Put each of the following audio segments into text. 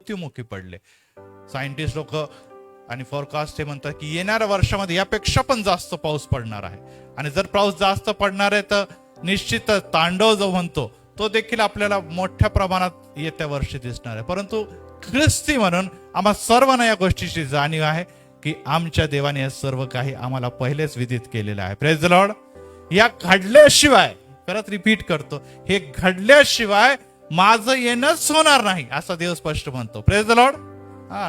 मृत्युमुखी पडले. सायंटिस्ट लोक आणि फॉरकास्ट हे म्हणतात की येणाऱ्या वर्षामध्ये यापेक्षा पण जास्त पाऊस पडणार आहे. आणि जर पाऊस जास्त पडणार आहे तर निश्चितच तांडव जो म्हणतो तो देखील आपल्याला मोठ्या प्रमाणात येत्या वर्षी दिसणार आहे. परंतु ख्रिस्ती म्हणून आम्हा सर्वांना या गोष्टीची जाणीव आहे की आमच्या देवाने हे सर्व काही आम्हाला पहिलेच विदित केलेलं आहे. Praise the Lord. या घडल्याशिवाय, परत रिपीट करतो, हे घडल्याशिवाय माझं येणंच होणार नाही असं देव स्पष्ट म्हणतो. Praise the Lord.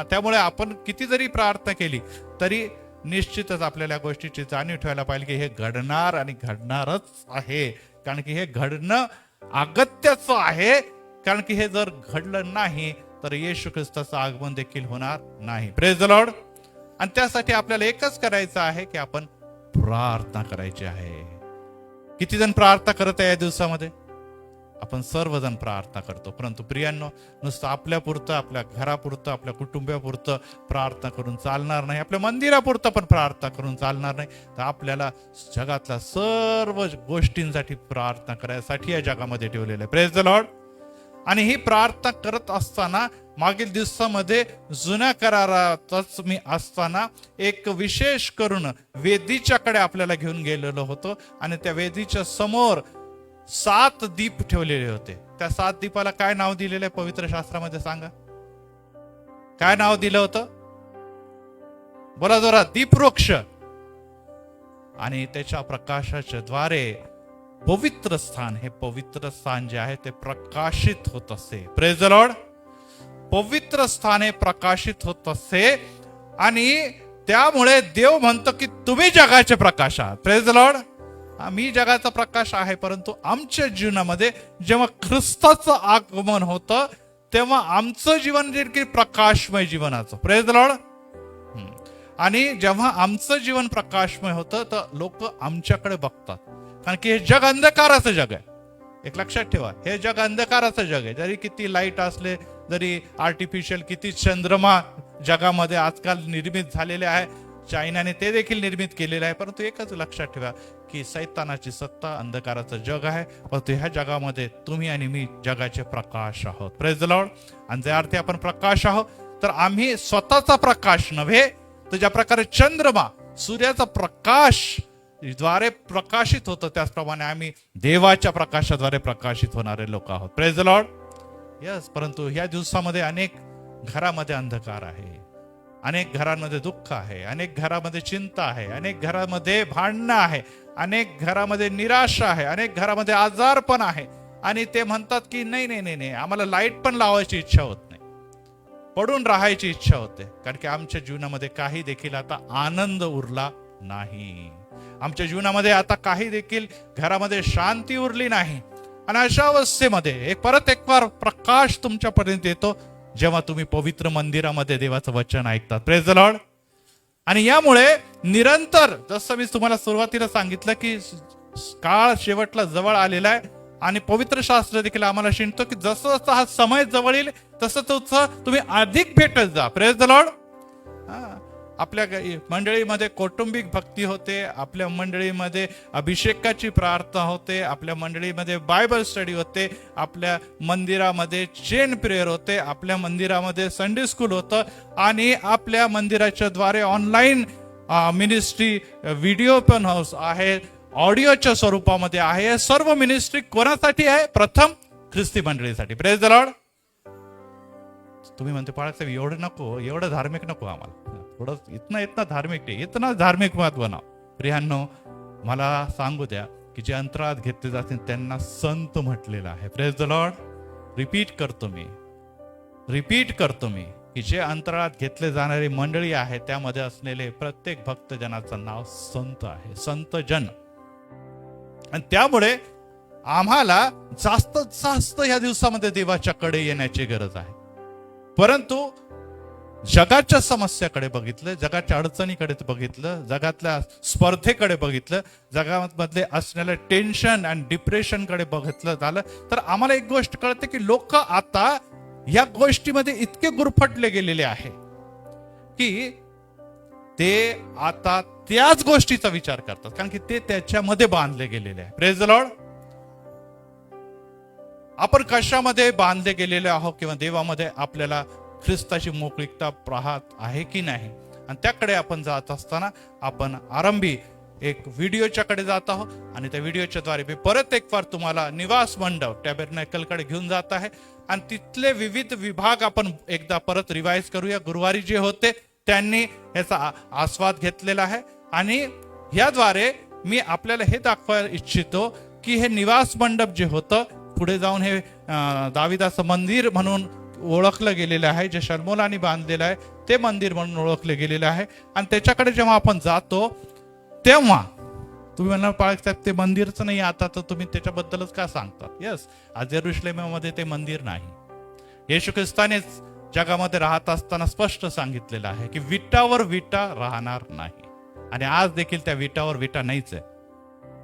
त्यामुळे आपण किती जरी प्रार्थना केली तरी निश्चितच आपल्याला या गोष्टीची जाणीव ठेवायला पाहिजे की हे घडणार आणि घडणारच आहे. कारण की हे घडणं अगत्याचं आहे. कारण की हे जर घडलं नाही तर येशू ख्रिस्ताचं आगमन देखील होणार नाही. Praise the Lord. आणि त्यासाठी आपल्याला एकच करायचं आहे की आपण प्रार्थना करायची आहे. किती जण प्रार्थना करत आहे या दिवसामध्ये? आपण सर्वजण प्रार्थना करतो. परंतु प्रियांनो, नुसतं आपल्या पुरतं, आपल्या घरापुरतं, आपल्या कुटुंबियापुरतं प्रार्थना करून चालणार नाही. आपल्या मंदिरापुरतं पण प्रार्थना करून चालणार नाही. तर आपल्याला जगातल्या सर्व गोष्टींसाठी प्रार्थना करायसाठी या जगामध्ये ठेवलेलं आहे. Praise the Lord. आणि ही प्रार्थना करत असताना मागील दिवसामध्ये जुन्या करारातच मी असताना एक विशेष करून वेदीच्याकडे आपल्याला घेऊन गेलेलो होतो. आणि त्या वेदीच्या समोर 7 दीप ठेवलेले होते. त्या 7 दीपाला काय नाव दिलेलं आहे पवित्र शास्त्रामध्ये? सांगा, काय नाव दिलं होतं? बोला जोरात. दीपवृक्ष. आणि त्याच्या प्रकाशाच्या द्वारे पवित्र स्थान, हे पवित्र स्थान जे आहे ते प्रकाशित होत असे. Praise the Lord. पवित्र स्थान हे प्रकाशित होत असे आणि त्यामुळे देव म्हणतो की तुम्ही जगाचे प्रकाश आहात. Praise the Lord. मी जगाचा प्रकाश आहे. परंतु आमच्या जीवनामध्ये जेव्हा ख्रिस्ताचं आगमन होतं तेव्हा आमचं जीवन देखील प्रकाशमय जीवनाचं. Praise the Lord. आणि जेव्हा आमचं जीवन प्रकाशमय होतं तर लोक आमच्याकडे बघतात. कारण की हे जग अंधकाराचं जग आहे. एक लक्षात ठेवा, हे जग अंधकाराचं जग आहे. जरी किती लाईट असले, जरी आर्टिफिशियल किती चंद्रमा जगामध्ये आजकाल निर्मित झालेले आहे, चायनाने ते देखील निर्मित केलेलं आहे. परंतु एकच लक्षात ठेवा की सैतानाची सत्ता अंधकाराचं जग आहे. परंतु ह्या जगामध्ये तुम्ही आणि मी जगाचे प्रकाश आहोत. Praise the Lord. आणि ज्या अर्थी आपण प्रकाश आहोत तर आम्ही स्वतःचा प्रकाश नव्हे, तर ज्या प्रकारे चंद्रमा सूर्याचा प्रकाश द्वारे प्रकाशित होतं त्याचप्रमाणे आम्ही देवाच्या प्रकाशाद्वारे प्रकाशित होणारे लोक आहोत. Praise the Lord. यस. परंतु या दिवसामध्ये अनेक घरामध्ये अंधकार आहे, अनेक घरांमध्ये दुःख आहे, अनेक घरामध्ये चिंता आहे, अनेक घरामध्ये भांडणं आहे, अनेक घरामध्ये निराशा आहे, अनेक घरामध्ये आजार पण आहे. आणि ते म्हणतात की नाही नाही नाही, आम्हाला लाईट पण लावायची इच्छा होत नाही, पडून राहायची इच्छा होते. कारण की आमच्या जीवनामध्ये काही देखील आता आनंद उरला नाही. आमच्या जीवनामध्ये आता काही देखील घरामध्ये शांती उरली नाही. आणि अशा अवस्थेमध्ये परत एक बार प्रकाश तुमच्यापर्यंत येतो जेव्हा तुम्ही पवित्र मंदिरामध्ये देवाचं वचन ऐकतात. Praise the Lord. आणि यामुळे निरंतर, जसं मी तुम्हाला सुरुवातीला सांगितलं की काळ शेवटला जवळ आलेला आहे आणि पवित्र शास्त्र देखील आम्हाला शिकतो की जसं जसं हा समय जवळ येईल तसं तसं तुम्ही अधिक भेटत जा. Praise the Lord. आपल्या मंडळीमध्ये कौटुंबिक भक्ती होते, आपल्या मंडळीमध्ये अभिषेकाची प्रार्थना होते, आपल्या मंडळीमध्ये बायबल स्टडी होते, आपल्या मंदिरामध्ये चेन प्रेयर होते, आपल्या मंदिरामध्ये संडे स्कूल होतं आणि आपल्या मंदिराच्या द्वारे ऑनलाईन मिनिस्ट्री, व्हिडिओ पण हाऊस आहे, ऑडिओच्या स्वरूपामध्ये आहे. सर्व मिनिस्ट्री कोणासाठी आहे? प्रथम ख्रिस्ती मंडळीसाठी. Praise the Lord. तुम्ही म्हणते बाळासाहेब एवढं नको, एवढं धार्मिक नको आम्हाला, थोडं इतना धार्मिक नाही, इतना धार्मिक मत बनाव. प्रियांनो, मला सांगू द्या की जे अंतराळात घेतले जातील त्यांना संत म्हटलेलं आहे. Praise the Lord. रिपीट करतो मी की जे अंतराळात घेतले जाणारी मंडळी आहे त्यामध्ये असलेले प्रत्येक भक्तजनाचं नाव संत आहे, संत जन. आणि त्यामुळे आम्हाला जास्तीत जास्त या दिवसामध्ये देवाच्याकडे येण्याची गरज आहे. परंतु जगाच्या समस्याकडे बघितलं, जगाच्या अडचणीकडे बघितलं, जगातल्या स्पर्धेकडे बघितलं, जगामधले असलेलं टेन्शन आणि डिप्रेशनकडे बघितलं झालं तर आम्हाला एक गोष्ट कळते की लोक आता या गोष्टीमध्ये इतके गुरफटले गेलेले आहे की ते आता त्याच गोष्टीचा विचार करतात, कारण की ते त्याच्यामध्ये बांधले गेलेले आहे. Praise the Lord. आपण कशामध्ये बांधले गेलेले आहोत किंवा देवामध्ये आपल्याला ख्रिस्ताची मोकळीकता पाहत आहे की नाही. आणि त्याकडे आपण जात असताना आपण आरंभी एक व्हिडिओच्याकडे जात आहोत आणि त्या व्हिडिओच्या द्वारे मी परत एक वार तुम्हाला निवास मंडप टॅबरनेकलकडे घेऊन जात आहे आणि तिथले विविध विभाग आपण एकदा परत रिवाइज करूया. गुरुवारी जे होते त्यांनी याचा आस्वाद घेतलेला आहे आणि याद्वारे मी आपल्याला हे दाखवायला इच्छितो की हे निवास मंडप जे होतं पुढे जाऊन हे दाविदाचं मंदिर म्हणून ओळखलं गेलेलं आहे, जे शल्मोनाने बांधलेलं आहे ते मंदिर म्हणून ओळखले गेलेलं आहे. आणि त्याच्याकडे जेव्हा आपण जातो तेव्हा तुम्ही म्हणणार पाळक साहेब ते मंदिरच नाही आता, तर तुम्ही त्याच्याबद्दलच का सांगतात. येस, आज जेरुसलेममध्ये ते मंदिर नाही. येशू ख्रिस्तानेच जगामध्ये राहत असताना स्पष्ट सांगितलेलं आहे की विटावर विटा राहणार नाही. आणि आज देखील त्या विटावर विटा नाहीच आहे.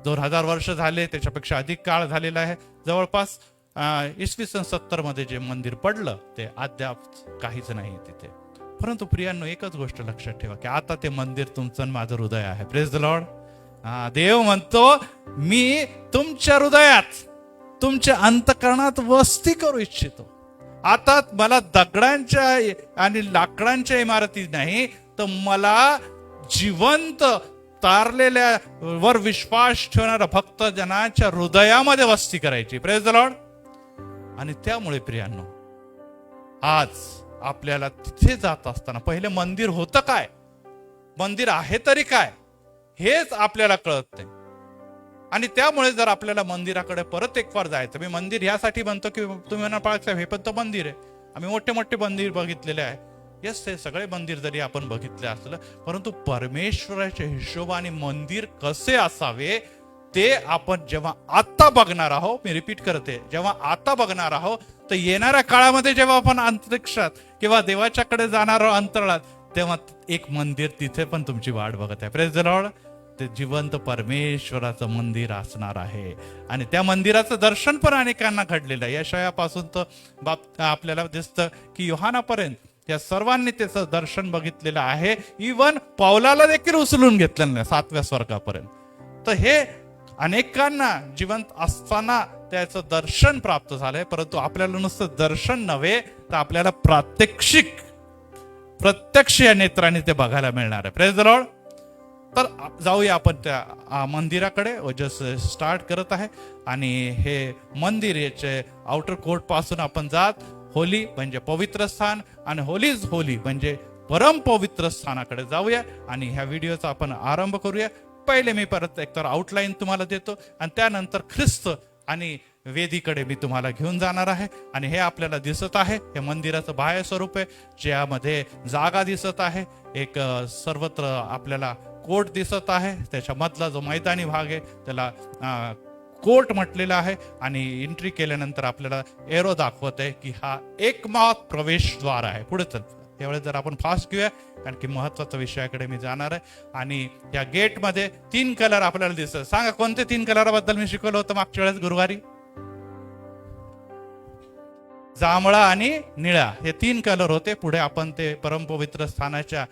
2000 वर्ष झाले, त्याच्यापेक्षा अधिक काळ झालेला आहे. जवळपास इसवी सन 70 मध्ये जे मंदिर पडलं ते अद्याप काहीच नाही तिथे. परंतु प्रियांनो, एकच गोष्ट लक्षात ठेवा की आता ते मंदिर तुमचं माझं हृदय आहे. Praise the Lord. देव म्हणतो मी तुमच्या हृदयात, तुमच्या अंतःकरणात वस्ती करू इच्छितो. आता मला दगडांच्या आणि लाकडांच्या इमारती नाही, तर मला जिवंत तारलेल्या वर विश्वास ठेवणाऱ्या भक्त जनाच्या हृदयामध्ये वस्ती करायची. Praise the Lord. आणि त्यामुळे प्रियांनो, आज आपल्याला तिथे जात असताना पहिले मंदिर होतं काय, मंदिर आहे तरी काय, हेच आपल्याला कळत नाही. आणि त्यामुळे जर आपल्याला मंदिराकडे परत एक वार जायचं, मी मंदिर यासाठी म्हणतो की तुम्ही म्हणा पाळक साहेब हे पण तर मंदिर आहे, आम्ही मोठे मोठे मंदिर बघितलेले आहे. येस, ते सगळे मंदिर जरी आपण बघितले असलं, परंतु परमेश्वराच्या हिशोबाने मंदिर कसे असावे ते आपण जेव्हा आता बघणार आहोत, मी रिपीट करते, जेव्हा आता बघणार आहोत, तर येणाऱ्या काळामध्ये जेव्हा आपण अंतरिक्षात किंवा देवाच्याकडे जाणार आहोत अंतराळात, तेव्हा एक मंदिर तिथे पण तुमची वाट बघत आहे. Praise the Lord. ते जिवंत परमेश्वराचं मंदिर असणार आहे आणि त्या मंदिराचं दर्शन पण अनेकांना घडलेलं आहे. यशायापासून तर आपल्याला दिसतं की योहानापर्यंत या सर्वांनी त्याचं दर्शन बघितलेलं आहे. इवन पौलाला देखील उचलून घेतलेलं नाही 7व्या स्वर्गापर्यंत. तर हे अनेकांना जिवंत असताना त्याचं दर्शन प्राप्त झालंय. परंतु आपल्याला नुसतं दर्शन नव्हे, तर आपल्याला प्रत्यक्ष या नेत्राने ते बघायला मिळणार आहे. Praise the Lord. तर जाऊया आपण त्या मंदिराकडे. जस्ट स्टार्ट करत आहे आणि हे मंदिर याचे आउटर कोर्ट पासून आपण जात होली म्हणजे पवित्र स्थान आणि होलीज होली म्हणजे परम पवित्र स्थानाकडे जाऊया आणि ह्या व्हिडिओचा आपण आरंभ करूया. पहिले मी परत एकतर आउटलाईन तुम्हाला देतो आणि त्यानंतर ख्रिस्त आणि वेदीकडे मी तुम्हाला घेऊन जाणार आहे. आणि हे आपल्याला दिसत आहे हे मंदिराचं बाह्य स्वरूप आहे, ज्यामध्ये जागा दिसत आहे, एक सर्वत्र आपल्याला कोर्ट दिसत आहे, त्याच्या मधला जो मैदानी भाग आहे त्याला कोर्ट म्हटलेला आहे. आणि एंट्री केल्यानंतर आपल्याला एरो दाखवत आहे की हा एकमात्र प्रवेशद्वार आहे. पुढे चल, त्यावेळेस जर आपण फास्ट घेऊया कारण की महत्वाच्या विषयाकडे मी जाणार आहे. आणि या गेटमध्ये 3 कलर आपल्याला दिसत. सांगा कोणते 3 कलराबद्दल मी शिकवलं होतं मागच्या वेळेस गुरुवारी? जांभळा आणि निळा हे 3 कलर होते. पुढे आपण ते परमपवित्र स्थानाच्या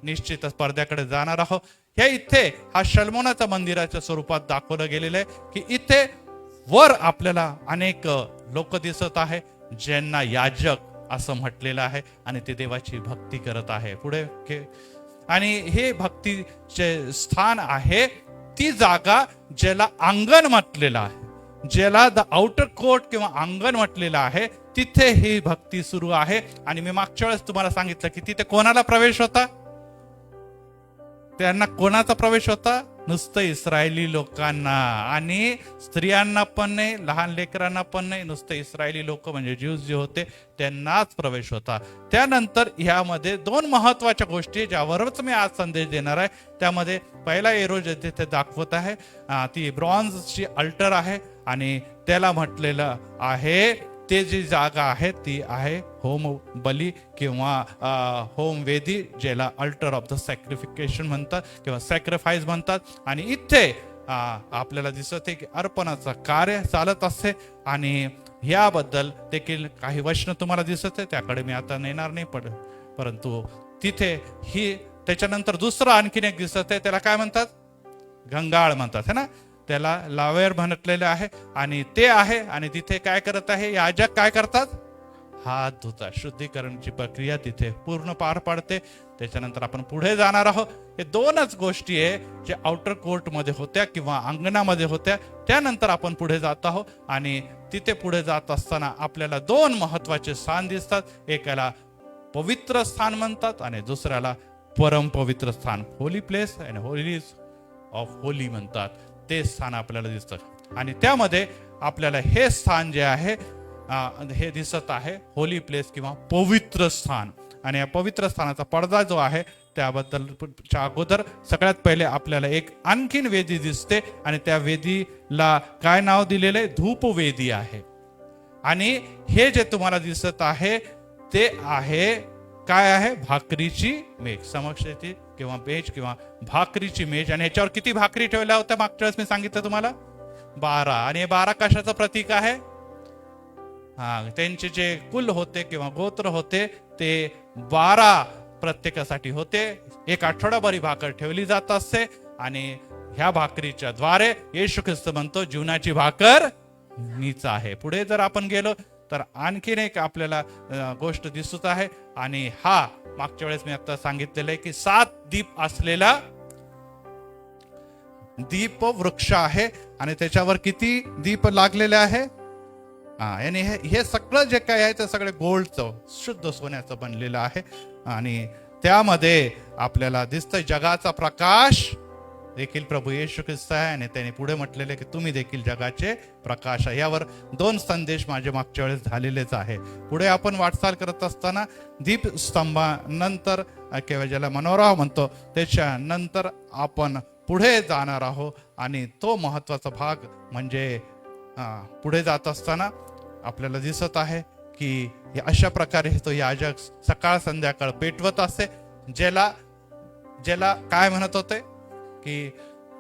निश्चित पडद्याकडे जाणार आहोत. हे इथे हा शल्मोनाच्या मंदिराच्या स्वरूपात दाखवलं गेलेलं आहे की इथे वर आपल्याला अनेक लोक दिसत आहे ज्यांना याजक असं म्हटलेलं आहे आणि ते देवाची भक्ती करत आहे. पुढे आणि हे भक्तीचे स्थान आहे, ती जागा ज्याला अंगण म्हटलेलं आहे, ज्याला द आउटर कोर्ट किंवा अंगण म्हटलेलं आहे, तिथे ही भक्ती सुरू आहे. आणि मी मागच्या वेळेस तुम्हाला सांगितलं की तिथे कोणाला प्रवेश होता? त्यांना कोणाचा प्रवेश होता? नुसतं इस्रायली लोकांना आणि स्त्रियांना पण नाही, लहान लेकरांना पण नाही, नुसतं इस्रायली लोक म्हणजे ज्यूज जे होते त्यांनाच प्रवेश होता. त्यानंतर ह्यामध्ये 2 महत्वाच्या गोष्टी ज्यावरच मी आज संदेश देणार आहे. त्यामध्ये पहिला एरो जे तिथे दाखवत आहे ती ब्रॉन्झची अल्टर आहे आणि त्याला म्हटलेलं आहे ते जी जागा आहे ती आहे होम बली किंवा होम वेदी, ज्याला अल्टर ऑफ द सॅक्रिफिकेशन म्हणतात किंवा सॅक्रिफाईस म्हणतात. आणि इथे आपल्याला दिसत आहे की अर्पणाचं कार्य चालत असते. आणि याबद्दल देखील काही वचन तुम्हाला दिसत आहे, त्याकडे मी आता नेणार नाही परंतु तिथे ही त्याच्यानंतर दुसरं आणखीन एक दिसत आहे, त्याला काय म्हणतात? गंगाळ म्हणतात है ना, त्याला लावेर म्हटलेलं आहे. आणि ते आहे आणि तिथे काय करत आहे याजक? काय करतात? हात धुता, शुद्धीकरणाची प्रक्रिया तिथे पूर्ण पार पाडते. त्याच्यानंतर आपण पुढे जाणार आहोत. हे दोनच गोष्टी आहे जे आउटर कोर्ट मध्ये होत्या किंवा अंगणामध्ये होत्या. त्यानंतर आपण पुढे जात आहोत आणि तिथे पुढे जात असताना आपल्याला दोन महत्वाचे स्थान दिसतात. एकाला पवित्र स्थान म्हणतात आणि दुसऱ्याला परम पवित्र स्थान, holy place and Holis of Holy म्हणतात. ते स्थान आपल्याला दिसतं आणि त्यामध्ये आपल्याला हे स्थान जे आहे हे दिसत आहे, होली प्लेस किंवा पवित्र स्थान. आणि या पवित्र स्थानाचा पडदा जो आहे त्याबद्दलच्या अगोदर सगळ्यात पहिले आपल्याला एक आणखीन वेदी दिसते आणि त्या वेदीला काय नाव दिलेलं आहे? धूपवेदी आहे. आणि हे जे तुम्हाला दिसत आहे ते आहे काय आहे? भाकरीची मेज, समक्षची किंवा मेज किंवा भाकरीची मेज. आणि ह्याच्यावर किती भाकरी ठेवल्या होत्या मागच्या वेळेस मी सांगितलं तुम्हाला? 12. आणि हे 12 कशाचं प्रतीक आहे? त्यांचे जे कुल होते किंवा गोत्र होते ते 12 प्रत्येकासाठी होते. एक आठवडाभरी भाकर ठेवली जात असते आणि ह्या भाकरीच्या द्वारे येशू ख्रिस्त म्हणतो जीवनाची भाकर मीच आहे. पुढे जर आपण गेलो तर आणखीन एक आपल्याला गोष्ट दिसत आहे आणि हा मागच्या वेळेस मी आता सांगितलेलं आहे की 7 दीप असलेला दीप वृक्ष आहे आणि त्याच्यावर किती दीप लागलेले आहे? आणि हे सगळं जे काय आहे ते सगळे गोल्डचं, शुद्ध सोन्याचं बनलेलं आहे. आणि त्यामध्ये आपल्याला दिसतंय जगाचा प्रकाश देखील प्रभू येशू ख्रिस्त आहे. आणि त्याने पुढे म्हटलेले की तुम्ही देखील जगाचे प्रकाश आहे. यावर 2 संदेश माझे मागच्या वेळेस झालेलेच आहे. पुढे आपण वाटचाल करत असताना दीपस्तंभानंतर किंवा ज्याला मनोरा म्हणतो त्याच्यानंतर आपण पुढे जाणार आहोत. आणि तो महत्वाचा भाग म्हणजे पुढे जात असताना आपल्याला दिसत आहे की अशा प्रकारे तो याजक सकाळ संध्याकाळ पेटवत असे. ज्याला काय म्हणत होते की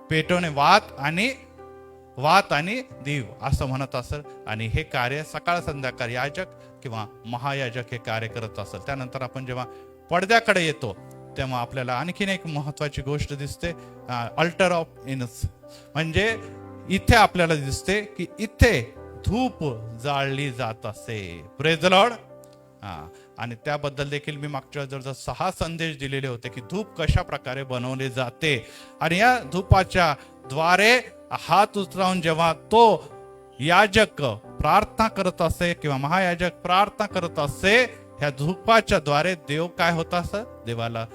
पेटवणे वात आणि दीव असं म्हणत असेल. आणि हे कार्य सकाळ संध्याकाळ याजक किंवा महायाजक हे कार्य करत असेल. त्यानंतर आपण जेव्हा पडद्याकडे येतो तेव्हा आपल्याला आणखीन एक महत्वाची गोष्ट दिसते, अल्टर ऑफ इन्स. म्हणजे इथे आपल्याला दिसते की इथे धूप जाळली जात असे. Praise the Lord. आणि त्याबद्दल देखील मी मागच्या जवळजवळ 6 संदेश दिलेले होते की धूप कशा प्रकारे बनवले जाते. आणि या धूपाच्या द्वारे हात उचलावून जेव्हा तो याजक प्रार्थना करत असे किंवा महायाजक प्रार्थना करत असे, ह्या धूपाच्या द्वारे देव काय होत असत? देवाला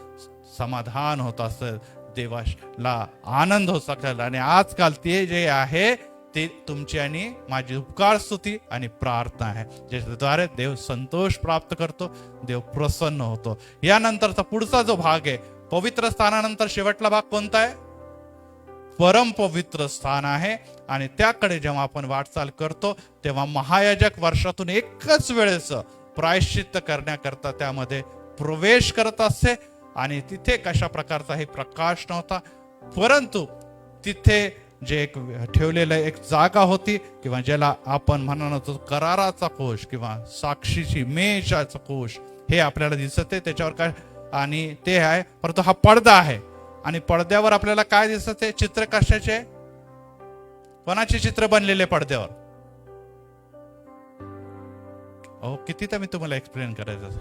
समाधान होत असत, देवाला आनंद होत असेल. आणि आजकाल ते जे आहे ते तुमची आणि माझी उपकार स्तुती आणि प्रार्थना आहे, ज्याच्याद्वारे देव संतोष प्राप्त करतो, देव प्रसन्न होतो. यानंतरचा पुढचा जो भाग आहे पवित्र स्थानानंतर शेवटला भाग कोणता आहे? परम पवित्र स्थान आहे. आणि त्याकडे जेव्हा आपण वाटचाल करतो तेव्हा महायाजक वर्षातून एकच वेळेस प्रायश्चित्त करण्याकरता त्यामध्ये प्रवेश करत असे. आणि तिथे कशा प्रकारचा हे प्रकाश नव्हता, परंतु तिथे जे एक ठेवलेलं एक जागा होती किंवा ज्याला आपण म्हणणार होतो कराराचा कोश किंवा साक्षीची मेषाचा कोश, हे आपल्याला दिसत आहे. त्याच्यावर काय आणि ते आहे, परंतु हा पडदा आहे. आणि पडद्यावर आपल्याला काय दिसत आहे? चित्र कशाचे? कोणाचे चित्र बनलेले पडद्यावर? किती तर मी तुम्हाला एक्सप्लेन करायचं.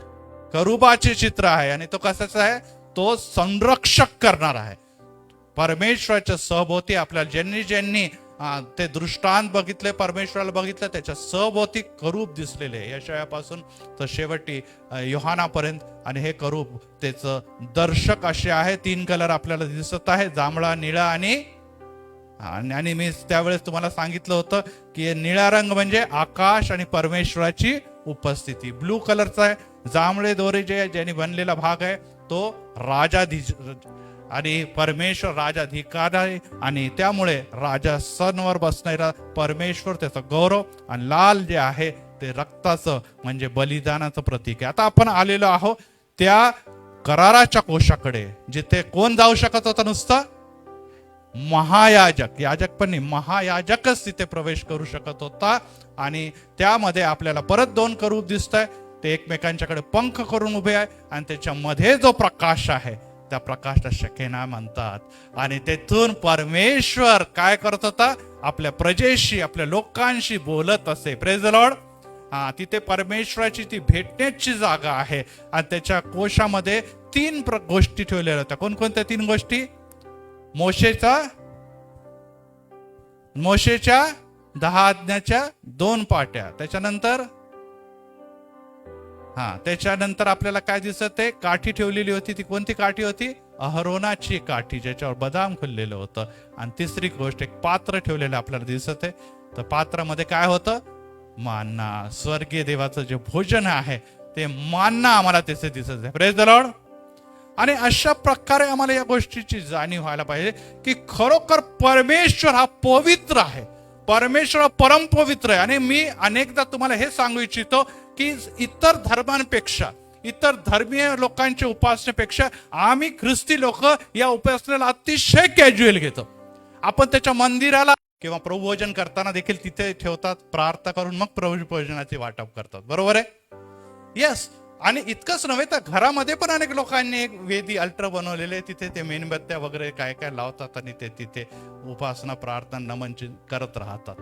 करूबाचे चित्र आहे. आणि तो कशाचा आहे? तो संरक्षक करणार आहे. परमेश्वराच्या सहभोवती आपल्याला ज्यांनी ते दृष्टांत बघितले, परमेश्वराला बघितलं, त्याच्या सहभोवती करूब दिसलेले यशायापासून तर शेवटी योहानापर्यंत. आणि हे करूब त्याचं दर्शक असे आहे. 3 कलर आपल्याला दिसत आहे, जांभळा, निळा आणि मी त्यावेळेस तुम्हाला सांगितलं होतं की निळा रंग म्हणजे आकाश आणि परमेश्वराची उपस्थिती. ब्लू कलरचा आहे, जांभळे दोरे ज्यांनी बनलेला भाग आहे तो राजाधीश आणि परमेश्वर राजाधिकार आहे. आणि त्यामुळे राजासनवर बसणारा परमेश्वर त्याचा गौरव. आणि लाल जे आहे ते रक्ताचं म्हणजे बलिदानाचं प्रतीक आहे. आता आपण आलेलो आहोत त्या कराराच्या कोशाकडे, जिथे कोण जाऊ शकत होता? नुसतं महायाजक. याजक पण नाही, महायाजकच तिथे प्रवेश करू शकत होता. आणि त्यामध्ये आपल्याला परत 2 करूब दिसत आहे. ते एकमेकांच्याकडे पंख करून उभे आहे आणि त्याच्यामध्ये जो प्रकाश आहे त्या प्रकाशला शकेना म्हणतात. आणि तेथून परमेश्वर काय करत होता? आपल्या प्रजेशी, आपल्या लोकांशी बोलत असे. Praise the Lord. तिथे परमेश्वराची ती भेटण्याची जागा आहे. आणि त्याच्या कोशामध्ये 3 गोष्टी ठेवलेल्या होत्या. कोणकोणत्या 3 गोष्टी? मोशेच्या 10 आज्ञाच्या 2 पाट्या. त्याच्यानंतर आपल्याला काय दिसत आहे? काठी ठेवलेली होती. ती कोणती काठी होती? अहरोनाची काठी, ज्याच्यावर बदाम खुललेलं होतं. आणि तिसरी गोष्ट, एक पात्र ठेवलेलं आपल्याला दिसत आहे. तर पात्रामध्ये काय होतं? मान्ना, स्वर्गीय देवाचं जे भोजन आहे ते मान्ना आम्हाला त्याचे दिसत आहे. Praise the Lord. आणि अशा प्रकारे आम्हाला या गोष्टीची जाणीव व्हायला पाहिजे की खरोखर परमेश्वर हा पवित्र आहे, परमेश्वर हा परमपवित्र आहे. आणि मी अनेकदा तुम्हाला हे सांगू इच्छितो की इतर धर्मांपेक्षा, इतर धर्मीय लोकांच्या उपासनेपेक्षा आम्ही ख्रिस्ती लोक या उपासनेला अतिशय कॅज्युअल घेतो. आपण त्याच्या मंदिराला किंवा प्रभुभोजन करताना देखील तिथे ठेवतात, प्रार्थना करून मग प्रभुभोजनाचे वाटप करतात. बरोबर आहे? येस. आणि इतकंच नव्हे तर घरामध्ये पण अनेक लोकांनी एक वेदी अल्टर बनवलेले, तिथे ते मेणबत्त्या वगैरे काय काय लावतात आणि ते तिथे उपासना, प्रार्थना, नमन करत राहतात.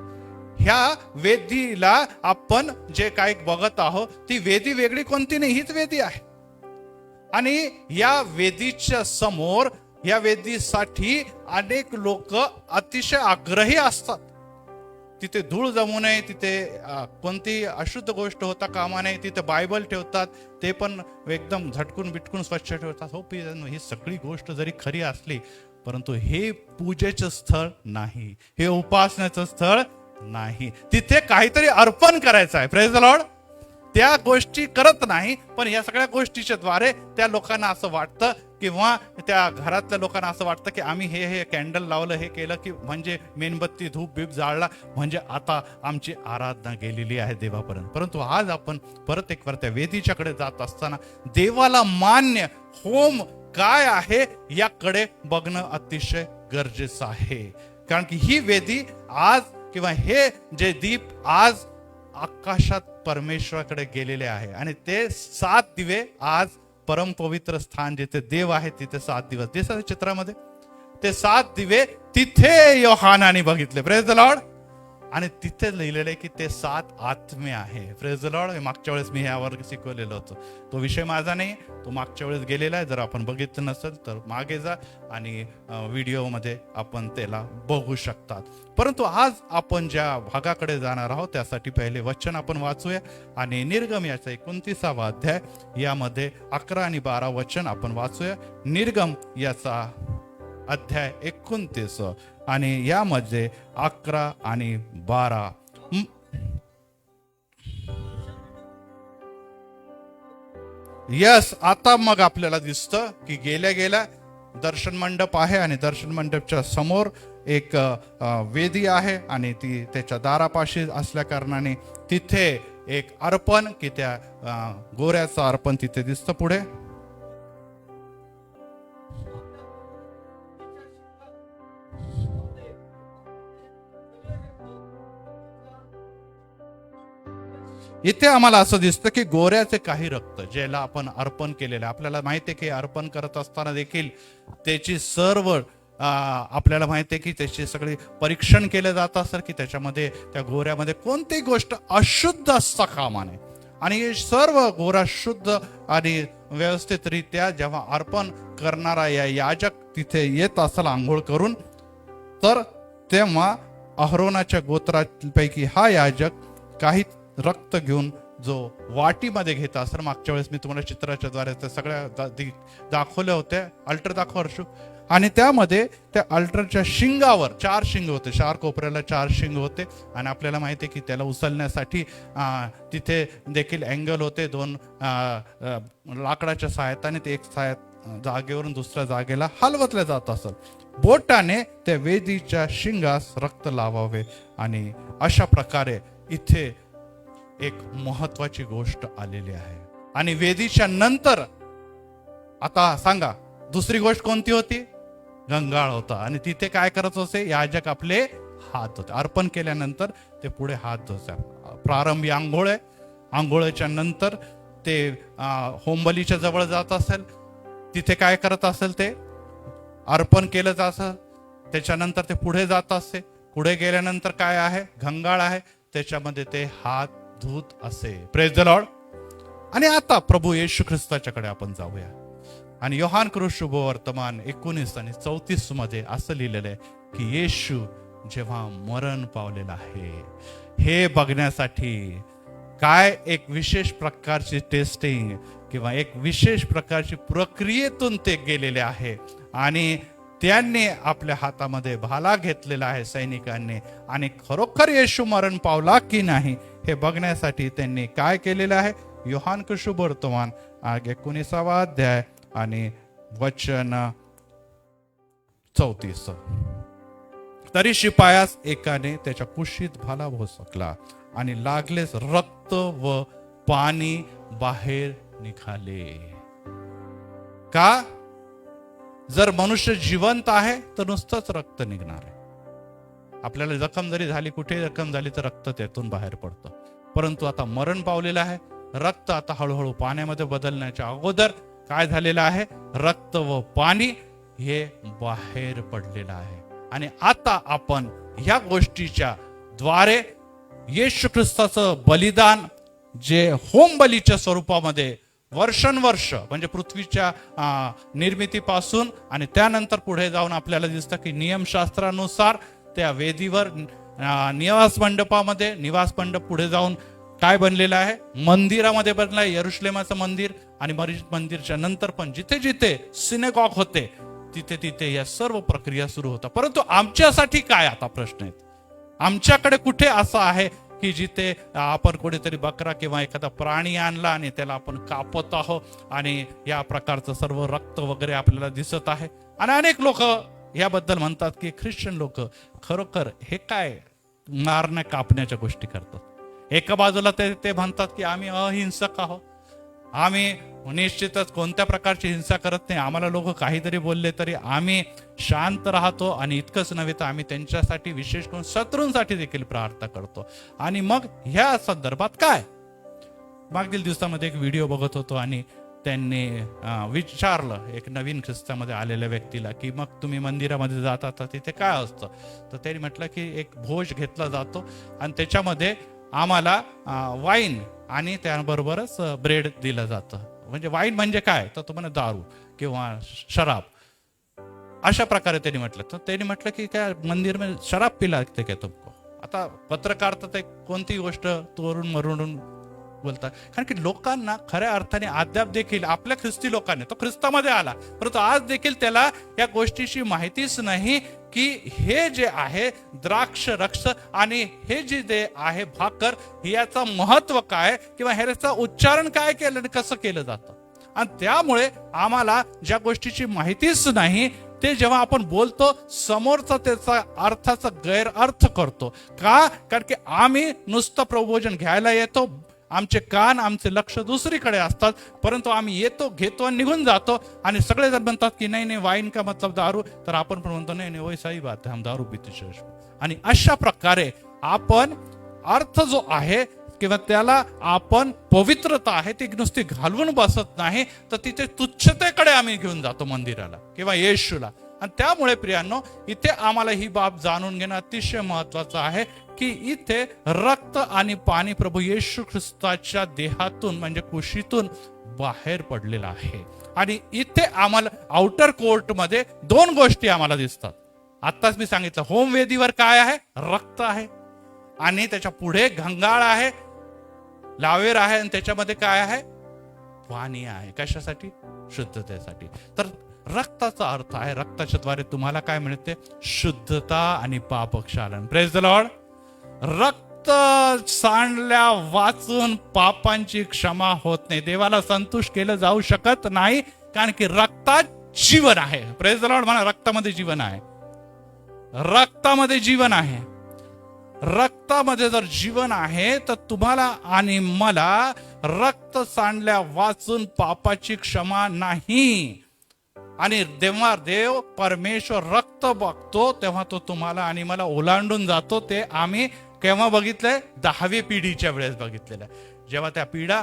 ह्या वेदीला आपण जे काही बघत आहोत ती वेदी वेगळी कोणती नाही, हीच वेदी आहे. आणि या वेदीच्या समोर, या वेदीसाठी अनेक लोक अतिशय आग्रही असतात. तिथे धूळ जमू नये, तिथे कोणती अशुद्ध गोष्ट होता कामा नये. तिथे बायबल ठेवतात, ते पण एकदम झटकून बिटकून स्वच्छ ठेवतात. हो, ही सगळी गोष्ट जरी खरी असली, परंतु हे पूजेचं स्थळ नाही, हे उपासनेचं स्थळ नाही. तिथे काहीतरी अर्पण करायचं आहे. Praise the Lord. त्या गोष्टी करत नाही, पण या सगळ्या गोष्टीच्या द्वारे त्या लोकांना असं वाटतं, किंवा त्या घरातल्या लोकांना असं वाटतं की आम्ही हे कॅन्डल लावलं, हे केलं की म्हणजे मेणबत्ती धूप बीप जाळला म्हणजे आता आमची आराधना गेलेली आहे देवापर्यंत. परंतु आज आपण परत एक त्या वेदीच्याकडे जात असताना देवाला मान्य होम काय आहे याकडे बघणं अतिशय गरजेचं आहे. कारण की ही वेदी आज, किंवा हे जे दीप आज आकाशात परमेश्वराकडे गेलेले आहे. आणि ते 7 दिवे आज परमपवित्र स्थान जिथे देव आहे तिथे 7 दिवस दिसत चित्रामध्ये, ते 7 दिवे तिथे योहानाने बघितले. Praise the Lord. आणि तिथे लिहिलेले की ते 7 आत्मे आहे. Praise the Lord. मागच्या वेळेस मी यावर शिकवलेलं होतं, तो विषय माझा नाही, तो मागच्या वेळेस गेलेला आहे. जर आपण बघितलं नसेल तर मागे जा आणि व्हिडिओमध्ये आपण त्याला बघू शकतात. परंतु आज आपण ज्या भागाकडे जाणार आहोत त्यासाठी पहिले वचन आपण वाचूया. आणि निर्गम याचा 29वा अध्याय, यामध्ये 11 आणि 12 वचन आपण वाचूया. निर्गम याचा अध्याय 29 आणि यामध्ये 11 आणि 12. यस. आता मग आपल्याला दिसतं की गेल्या गेल्या दर्शन मंडप आहे आणि दर्शन मंडपच्या समोर एक वेदी आहे आणि ती त्याच्या दारापाशी असल्या कारणाने तिथे एक अर्पण, की त्या गोऱ्याचं अर्पण तिथे दिसतं पुढे. इथे आम्हाला असं दिसतं की गोऱ्याचे काही रक्त ज्याला आपण अर्पण केलेलं आहे. आपल्याला माहिती आहे की अर्पण करत असताना देखील त्याची सर्व आपल्याला माहिती आहे की त्याची सगळी परीक्षण केलं जात असतं की त्याच्यामध्ये, त्या गोऱ्यामध्ये कोणतीही गोष्ट अशुद्ध असता कामा नये. आणि सर्व गोरा शुद्ध आणि व्यवस्थितरित्या जेव्हा अर्पण करणारा या याजक तिथे येत असेल आंघोळ करून, तर तेव्हा अहरोनाच्या गोत्रापैकी हा याजक काही रक्त घेऊन जो वाटीमध्ये घेत असेल. मागच्या वेळेस मी तुम्हाला चित्राच्या द्वारे त्या सगळ्या दाखवल्या होत्या. अल्टर दाखव हर्षू. आणि त्यामध्ये त्या अल्टरच्या शिंगावर 4 शिंग होते, 4 कोपऱ्याला 4 शिंग होते. आणि आपल्याला माहिती आहे की त्याला उचलण्यासाठी तिथे देखील अँगल होते. 2 लाकडाच्या सहायताने ते एक जागेवरून दुसऱ्या जागेला हलवतले जात असत. बोटाने त्या वेदीच्या शिंगास रक्त लावावे. आणि अशा प्रकारे इथे एक महत्वाची गोष्ट आलेली आहे. आणि वेदीच्या नंतर आता सांगा दुसरी गोष्ट कोणती होती? गंगाळ होता. आणि तिथे काय करत होते? याजक आपले हात धुते. अर्पण केल्यानंतर ते पुढे हात धुते. प्रारंभी आंघोळ आहे. आंघोळीच्या नंतर ते होमबलीच्या जवळ जात असेल, तिथे काय करत असेल? ते अर्पण केलं जात असेल. त्याच्यानंतर ते पुढे जात असते. पुढे गेल्यानंतर काय आहे? गंगाळ आहे. त्याच्यामध्ये ते हात धूत असे. Praise the Lord. आणि आता प्रभू येशू ख्रिस्ताच्याकडे आपण जाऊया. आणि योहान शुभ वर्तमान 19 आणि 34 मध्ये असं लिहिलेलं आहे की येशू जेव्हा मरण पावलेला आहे हे बघण्यासाठी काय एक विशेष प्रकारची टेस्टिंग किंवा एक विशेष प्रकारची प्रक्रियेतून ते गेलेले आहे. आणि त्यांनी आपल्या हातामध्ये भाला घेतलेला आहे सैनिकांनी, आणि खरोखर येशू मरण पावला की नाही हे बघण्यासाठी त्यांनी काय केलेलं आहे. योहान शुभ वर्तमान 19 अध्याय आणि वचन 34. तरी शिपायास एकाने त्याच्या कुशीत भाला भोसकला आणि लागलेच रक्त व पाणी बाहेर निघाले. का? जर मनुष्य जिवंत आहे तर नुसतंच रक्त निघणार आहे. आपल्याला जखम जरी झाली, कुठे जखम झाली तर रक्त त्यातून बाहेर पडतं. परंतु आता मरण पावलेलं आहे, रक्त आता हळूहळू पाण्यामध्ये बदलण्याच्या अगोदर काय झालेलं आहे, रक्त व पाणी हे बाहेर पडलेलं आहे. आणि आता आपण ह्या गोष्टीच्या द्वारे येशू ख्रिस्ताचं बलिदान जे होम बलीच्या स्वरूपामध्ये वर्षानुवर्ष म्हणजे पृथ्वीच्या निर्मितीपासून आणि त्यानंतर पुढे जाऊन आपल्याला दिसतं की नियमशास्त्रानुसार त्या वेदीवर निवास मंडप पुढे जाऊन काय बनलेलं आहे, मंदिरामध्ये बनलं आहे, यरुशलेमाचं मंदिर. आणि मंदिरच्या नंतर पण जिथे जिथे सिनेगॉग होते तिथे तिथे या सर्व प्रक्रिया सुरू होता. परंतु आमच्यासाठी काय आता प्रश्न आहेत. आमच्याकडे कुठे असं आहे की जिथे आपण कुठेतरी बकरा किंवा एखादा प्राणी आणला आणि त्याला आपण कापत आहोत आणि या प्रकारचं सर्व रक्त वगैरे आपल्याला दिसत आहे. आणि अनेक लोक याबद्दल म्हणतात की ख्रिश्चन लोक खरोखर हे काय मारण्या कापण्याच्या गोष्टी करतात. एका बाजूला ते म्हणतात की आम्ही अहिंसक आहोत, आम्ही निश्चितच कोणत्या प्रकारची हिंसा करत नाही, आम्हाला लोक काहीतरी बोलले तरी आम्ही शांत राहतो. आणि इतकंच नव्हे तर आम्ही त्यांच्यासाठी विशेष करून शत्रूंसाठी देखील प्रार्थना करतो. आणि मग ह्या संदर्भात काय, मागील दिवसामध्ये एक व्हिडिओ बघत होतो आणि त्यांनी विचारलं एक नवीन ख्रिस्तामध्ये आलेल्या व्यक्तीला की मग तुम्ही मंदिरामध्ये जाता तर तिथे काय असतं. तर त्यांनी म्हटलं की एक भोज घेतला जातो आणि त्याच्यामध्ये आम्हाला वाईन आणि त्याबरोबरच ब्रेड दिलं जातं. म्हणजे वाईन म्हणजे काय, तर तुम्हाला दारू किंवा शराब अशा प्रकारे त्यांनी म्हटलं. तर त्यांनी म्हटलं की काय मंदिर में शराब पिला क्या तुमको. आता पत्रकार तर ते कोणती गोष्ट तोरून मरून बोलतात, कारण की लोकांना खऱ्या अर्थाने अद्याप देखील आपल्या ख्रिस्ती लोकांनी तो ख्रिस्तामध्ये आला परंतु आज देखील त्याला या गोष्टीची माहितीच नाही की हे जे आहे द्राक्ष रक्ष आणि हे जे आहे भाकर याचं महत्व काय किंवा ह्याचं उच्चारण काय केलं आणि कसं केलं जातं. आणि त्यामुळे आम्हाला ज्या गोष्टीची माहितीच नाही ते जेव्हा आपण बोलतो समोरचा त्याचा अर्थाचा गैरअर्थ करतो. का? कारण की आम्ही नुसतं प्रबोधन घ्यायला येतो, आमचे कान आमचे लक्ष दुसरीकडे असतात, परंतु आम्ही येतो घेतो आणि निघून जातो. आणि सगळे जण म्हणतात की नाही वाईन का मतलब दारू, तर आपण पण म्हणतो नाही वही सही बात है हम दारू पीते. आणि अशा प्रकारे आपण अर्थ जो आहे किंवा त्याला आपण पवित्रता आहे ती नुसती घालवून बसत नाही, तर तिथे तुच्छतेकडे आम्ही घेऊन जातो मंदिराला किंवा येशूला. आणि त्यामुळे प्रियांनो इथे आम्हाला ही बाब जाणून घेणं अतिशय महत्वाचं आहे की इथे रक्त आणि पाणी प्रभू येशू ख्रिस्ताच्या देहातून म्हणजे कुशीतून बाहेर पडलेला आहे. आणि इथे आम्हाला आउटर कोर्ट मध्ये दोन गोष्टी आम्हाला दिसतात. आत्ताच मी सांगितलं होम वेदीवर काय आहे, रक्त आहे आणि त्याच्या पुढे घंगाळ आहे, लावेर आहे आणि त्याच्यामध्ये काय आहे, पाणी आहे. कशासाठी? शुद्धतेसाठी. तर रक्ताचा अर्थ आहे रक्ताच्या द्वारे तुम्हाला काय मिळते, शुद्धता आणि पापक्षालन. Praise the Lord. रक्त सांडल्या वाचून पापांची क्षमा होत नाही, देवाला संतुष्ट केलं जाऊ शकत नाही, कारण की रक्तात जीवन आहे. प्रेज द लॉर्ड म्हणा, रक्तामध्ये जीवन आहे, रक्तामध्ये जीवन आहे. रक्तामध्ये जर जीवन आहे तर तुम्हाला आणि मला रक्त सांडल्या वाचून पापाची क्षमा नाही. आणि जेव्हा देव परमेश्वर रक्त बघतो तेव्हा तो तुम्हाला आणि मला ओलांडून जातो. ते आम्ही केव्हा बघितलंय, 10वी पिढीच्या वेळेस बघितलेलं आहे, जेव्हा त्या पिढ्या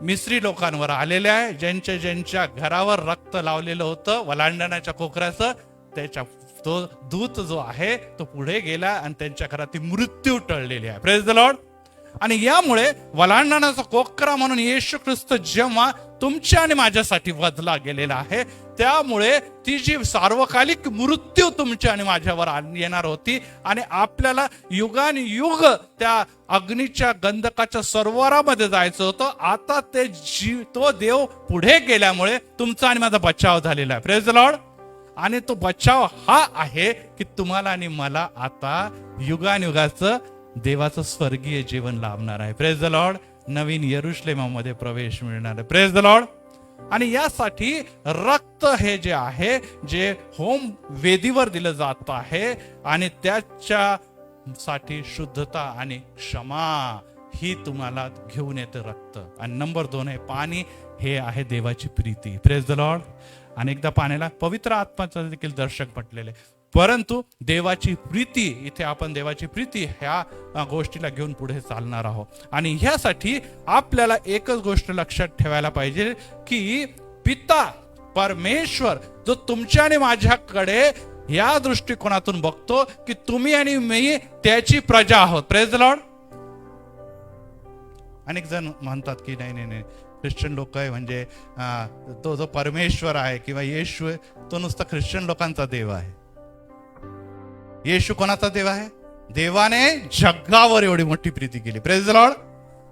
मिस्री लोकांवर आलेल्या आहे, ज्यांच्या घरावर रक्त लावलेलं होतं वलांडण्याच्या कोकऱ्याचं, त्याच्या तो दूत जो आहे तो पुढे गेला आणि त्यांच्या घरात ती मृत्यू टळलेली आहे. Praise the Lord. आणि यामुळे वलांडण्याचा कोकरा म्हणून येशू ख्रिस्त जेव्हा तुमच्या आणि माझ्यासाठी वधला गेलेला आहे, त्यामुळे ती जी सार्वकालिक मृत्यू तुमच्या आणि माझ्यावर येणार होती आणि आपल्याला युगानुयुग त्या अग्नीच्या गंधकाच्या सरोवरामध्ये जायचं होतं, आता तो देव पुढे गेल्यामुळे तुमचा आणि माझा बचाव झालेला आहे. Praise the Lord. आणि तो बचाव हा आहे की तुम्हाला आणि मला आता युगानुयुगाचं देवाचं स्वर्गीय जीवन लाभणार आहे. Praise the Lord. नवीन यरुशलेमामध्ये प्रवेश मिळणार आहे. Praise the Lord. आणि यासाठी रक्त हे जे आहे, जे होम वेदीवर दिलं जात आहे, आणि त्याच्यासाठी शुद्धता आणि क्षमा ही तुम्हाला घेऊन येते रक्त. आणि नंबर 2 आहे पाणी, हे आहे देवाची प्रीती. Praise the Lord. अनेकदा पाण्याला पवित्र आत्माचं देखील दर्शक म्हटलेले, परंतु देवाची प्रीती, इथे आपण देवाची प्रीती ह्या गोष्टीला घेऊन पुढे चालणार आहोत. आणि ह्यासाठी आपल्याला एकच गोष्ट लक्षात ठेवायला पाहिजे की पिता परमेश्वर जो तुमच्या आणि माझ्याकडे या दृष्टिकोनातून बघतो की तुम्ही आणि मी त्याची प्रजा आहोत. Praise the Lord. अनेक जण म्हणतात की नाही नाही नाही, ख्रिश्चन लोक आहे म्हणजे तो जो परमेश्वर आहे किंवा येशू आहे तो नुसता ख्रिश्चन लोकांचा देव आहे. येशू कोणाचा देव आहे? देवाने जगावर एवढी मोठी प्रीती केली. Praise the Lord.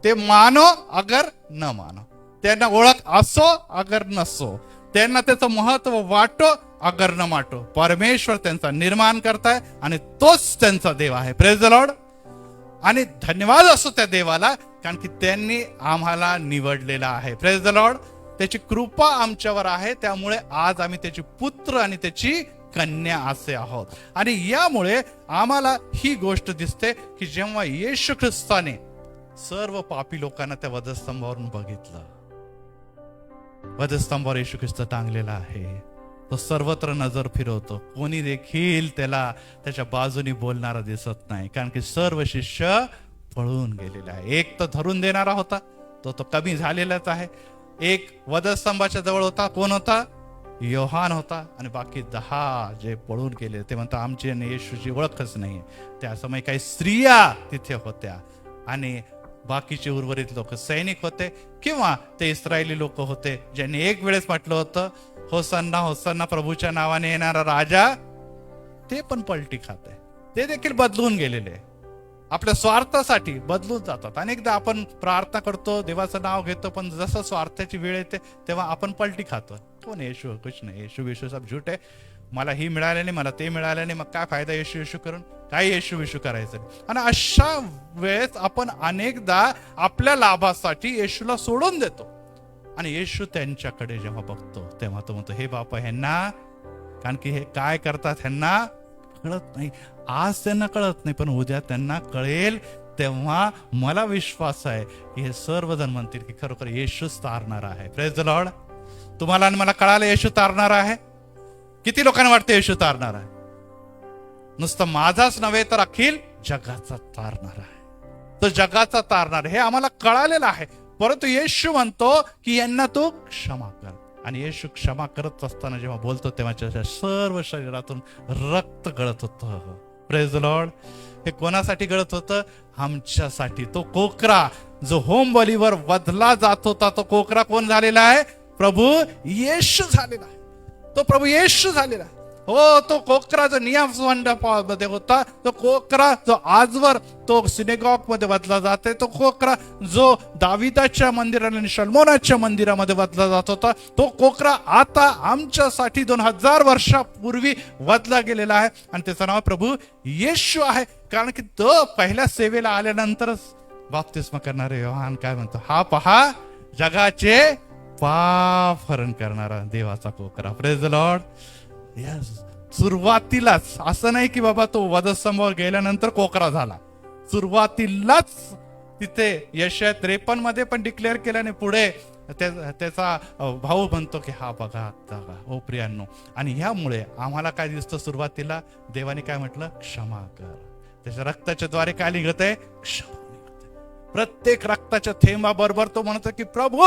ते मानो अगर न मानो, त्यांना ओळख असो अगर नसो, त्यांना त्याचं महत्व वाटो अगर न वाटो, परमेश्वर त्यांचा निर्माण करताय आणि तोच त्यांचा देव आहे. Praise the Lord. आणि धन्यवाद असो त्या देवाला, कारण की त्यांनी आम्हाला निवडलेला आहे. Praise the Lord. त्याची कृपा आमच्यावर आहे, त्यामुळे आज आम्ही त्याची पुत्र आणि त्याची कन्या असे आहोत. आणि यामुळे आम्हाला ही गोष्ट दिसते की जेव्हा येशू ख्रिस्ताने सर्व पापी लोकांना त्या वधस्तंभावरून बघितलं, वधस्तंभावर येशू ख्रिस्त टांगलेला आहे, तो सर्वत्र नजर फिरवतो, कोणी देखील त्याला त्याच्या बाजूनी बोलणारा दिसत नाही, कारण की सर्व शिष्य पळून गेलेला आहे. एक तर धरून देणारा होता, तो कमी झालेलाच आहे. एक वधस्तंभाच्या जवळ होता, कोण होता? योहान होता. आणि बाकी 10 जे पळून गेले ते म्हणतात आमची आणि येशूची ओळखच नाही. त्या समय काही स्त्रिया तिथे होत्या आणि बाकीचे उर्वरित लोक सैनिक होते किंवा ते इस्रायली लोक होते, ज्यांनी एक वेळेस म्हटलं होतं होसन्ना होसन्ना, प्रभूच्या नावाने येणारा राजा, ते पण पलटी खाते. ते देखील बदलून गेलेले, आपल्या स्वार्थासाठी बदलून जातात. अनेकदा आपण प्रार्थना करतो, देवाचं नाव घेतो, पण जसं स्वार्थाची वेळ येते तेव्हा आपण पलटी खातो. कोण येशू? कुछ नाही. येशू विशू सब झूठ आहे. मला ही मिळाले नाही, मला ते मिळाले नाही, मग काय फायदा येशू येशू करून? काय येशू विशू करायचं? आणि अशा वेळेस आपण अनेकदा आपल्या लाभासाठी येशूला सोडून देतो. आणि येशू त्यांच्याकडे जेव्हा बघतो तेव्हा तो म्हणतो हे बापा, ह्यांना, कारण की हे काय करतात ह्यांना कळत नाही. आज त्यांना कळत नाही, पण उद्या त्यांना कळेल, तेव्हा मला विश्वास आहे की हे सर्वजण म्हणतील की खरोखर येशूच तारणार आहे. Praise the Lord. तुम्हाला आणि मला कळालं येशू तारणार आहे. किती लोकांना वाटतं येशू तारणार आहे? नुसतं माझाच नव्हे तर अखिल जगाचा तारणार आहे. तो जगाचा तारणार हे आम्हाला कळालेलं आहे, परंतु येशू म्हणतो की यांना तू क्षमा कर. आणि येशू क्षमा करत असताना जेव्हा बोलतो तेव्हा त्याच्या सर्व शरीरातून रक्त गळत होतं. Praise the Lord. हे कोणासाठी गळत होतं? आमच्यासाठी. तो कोकरा जो होम बलीवर वधला जात होता, तो कोकरा कोण झालेला आहे? प्रभू येशू झालेला आहे. तो प्रभू येशू झालेला आहे. हो, तो कोकरा जो नियम मंडपामध्ये होता, तो कोकरा जो आजवर तो सिनेगॉग मध्ये वधला जाते, तो कोकरा जो दाविदाच्या मंदिराला आणि शल्मोनाच्या मंदिरामध्ये वधला जात होता, तो कोकरा आता आमच्यासाठी 2000 वर्षापूर्वी वधला गेलेला आहे. आणि त्याचं नाव प्रभू येशू आहे, कारण की तो पहिल्या सेवेला आल्यानंतरच बाप्तिस्म करणारे योहान काय म्हणतो? हा पहा, जगाचे पाप हरण करणारा देवाचा कोकरा. Praise the Lord. यस. सुरुवातीलाच असं नाही की बाबा तो वधस्तंभावर गेल्यानंतर कोकरा झाला. सुरुवातीलाच तिथे यशाया 53 मध्ये पण डिक्लेअर केल्याने पुढे त्याचा भाऊ म्हणतो की हा बघा बघा हो प्रियांनो. आणि ह्यामुळे आम्हाला काय दिसतं? सुरुवातीला देवाने काय म्हटलं? क्षमा कर. त्याच्या रक्ताच्या द्वारे काय निघत आहे? क्षमा निघत आहे. प्रत्येक रक्ताच्या थेंबाबरोबर तो म्हणतो की प्रभू,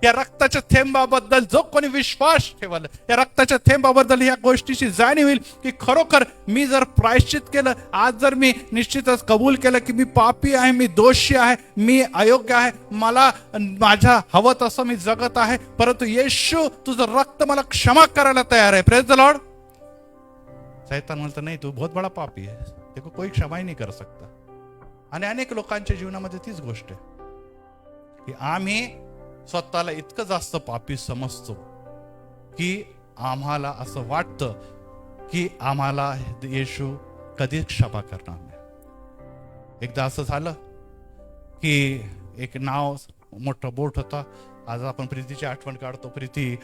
या रक्ताच्या थेंबाबद्दल जो कोणी विश्वास ठेवल, या रक्ताच्या थेंबाबद्दल या गोष्टीची जाणीव होईल की खरोखर मी जर प्रायश्चित केलं, आज जर मी निश्चितच कबूल केलं की मी पापी आहे, मी दोषी आहे, मी अयोग्य आहे, मला माझ्या हवं तसं मी जगत आहे, परंतु येशू तुझं रक्त मला क्षमा करायला तयार आहे. Praise the Lord. शैतान म्हणतो नाही, तू बहुत बडा पापी है, देखो कोई क्षमा ही नहीं कर सकता. आणि अनेक लोकांच्या जीवनामध्ये तीच गोष्ट आहे की आम्ही स्वतःला इतकं जास्त पापी समजतो की आम्हाला असं वाटतं की आम्हाला येशू कधीच क्षमा करणार नाही. एकदा असं झालं की एक नाव मोठं बोट होता. आज आपण प्रीतीची आठवण काढतो. प्रीती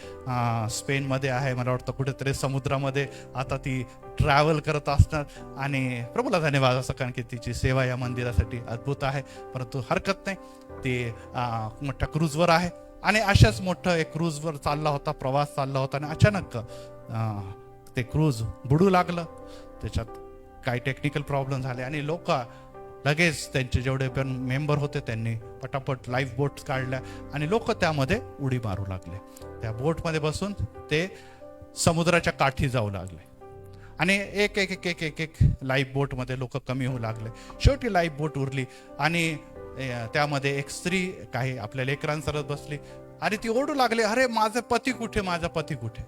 स्पेनमध्ये आहे, मला वाटतं कुठेतरी समुद्रामध्ये आता ती ट्रॅव्हल करत असणार. आणि प्रभूला धन्यवाद असं, कारण की तिची सेवा या मंदिरासाठी अद्भुत आहे. परंतु हरकत नाही, ती मोठ्या क्रूजवर आहे. आणि अशाच मोठं एक क्रूजवर चालला होता, प्रवास चालला होता, आणि अचानक ते क्रूज बुडू लागलं. त्याच्यात काही टेक्निकल प्रॉब्लेम झाले आणि लोक लगेच त्यांचे जेवढे पण मेंबर होते त्यांनी पटापट लाईफ बोट काढल्या आणि लोक त्यामध्ये उडी मारू लागले. त्या बोटमध्ये बसून ते समुद्राच्या काठी जाऊ लागले आणि एक एक एक एक एक एक लाईफ बोटमध्ये लोक कमी होऊ लागले. शेवटी लाईफ बोट उरली आणि त्यामध्ये एक स्त्री काही आपल्या लेकरांसरत बसली आणि ती ओरडू लागली, अरे माझा पती कुठे, माझा पती कुठे.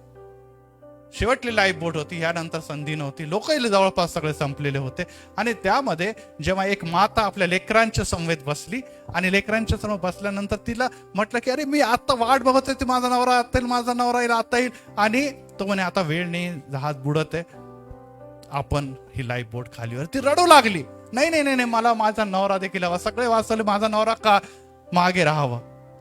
शेवटली लाईफ बोट होती, यानंतर संधी नव्हती, लोकही जवळपास सगळे संपलेले होते. आणि त्यामध्ये जेव्हा एक माता आपल्या लेकरांच्या समवेत बसली आणि लेकरांच्या समोर बसल्यानंतर तिला म्हटलं की अरे मी आता वाट बघतोय, ते माझा नवरा आता येईल, माझा नवरा येईल, आता येईल. आणि तो म्हणे आता वेळ नाही, जहाज बुडत आहे, आपण ही लाईफ बोट खालीवर. ती रडू लागली, नाही नाही नाही, मला माझा नवरा देखील हवा, सगळे वाचवले, माझा नवरा का मागे राहावं.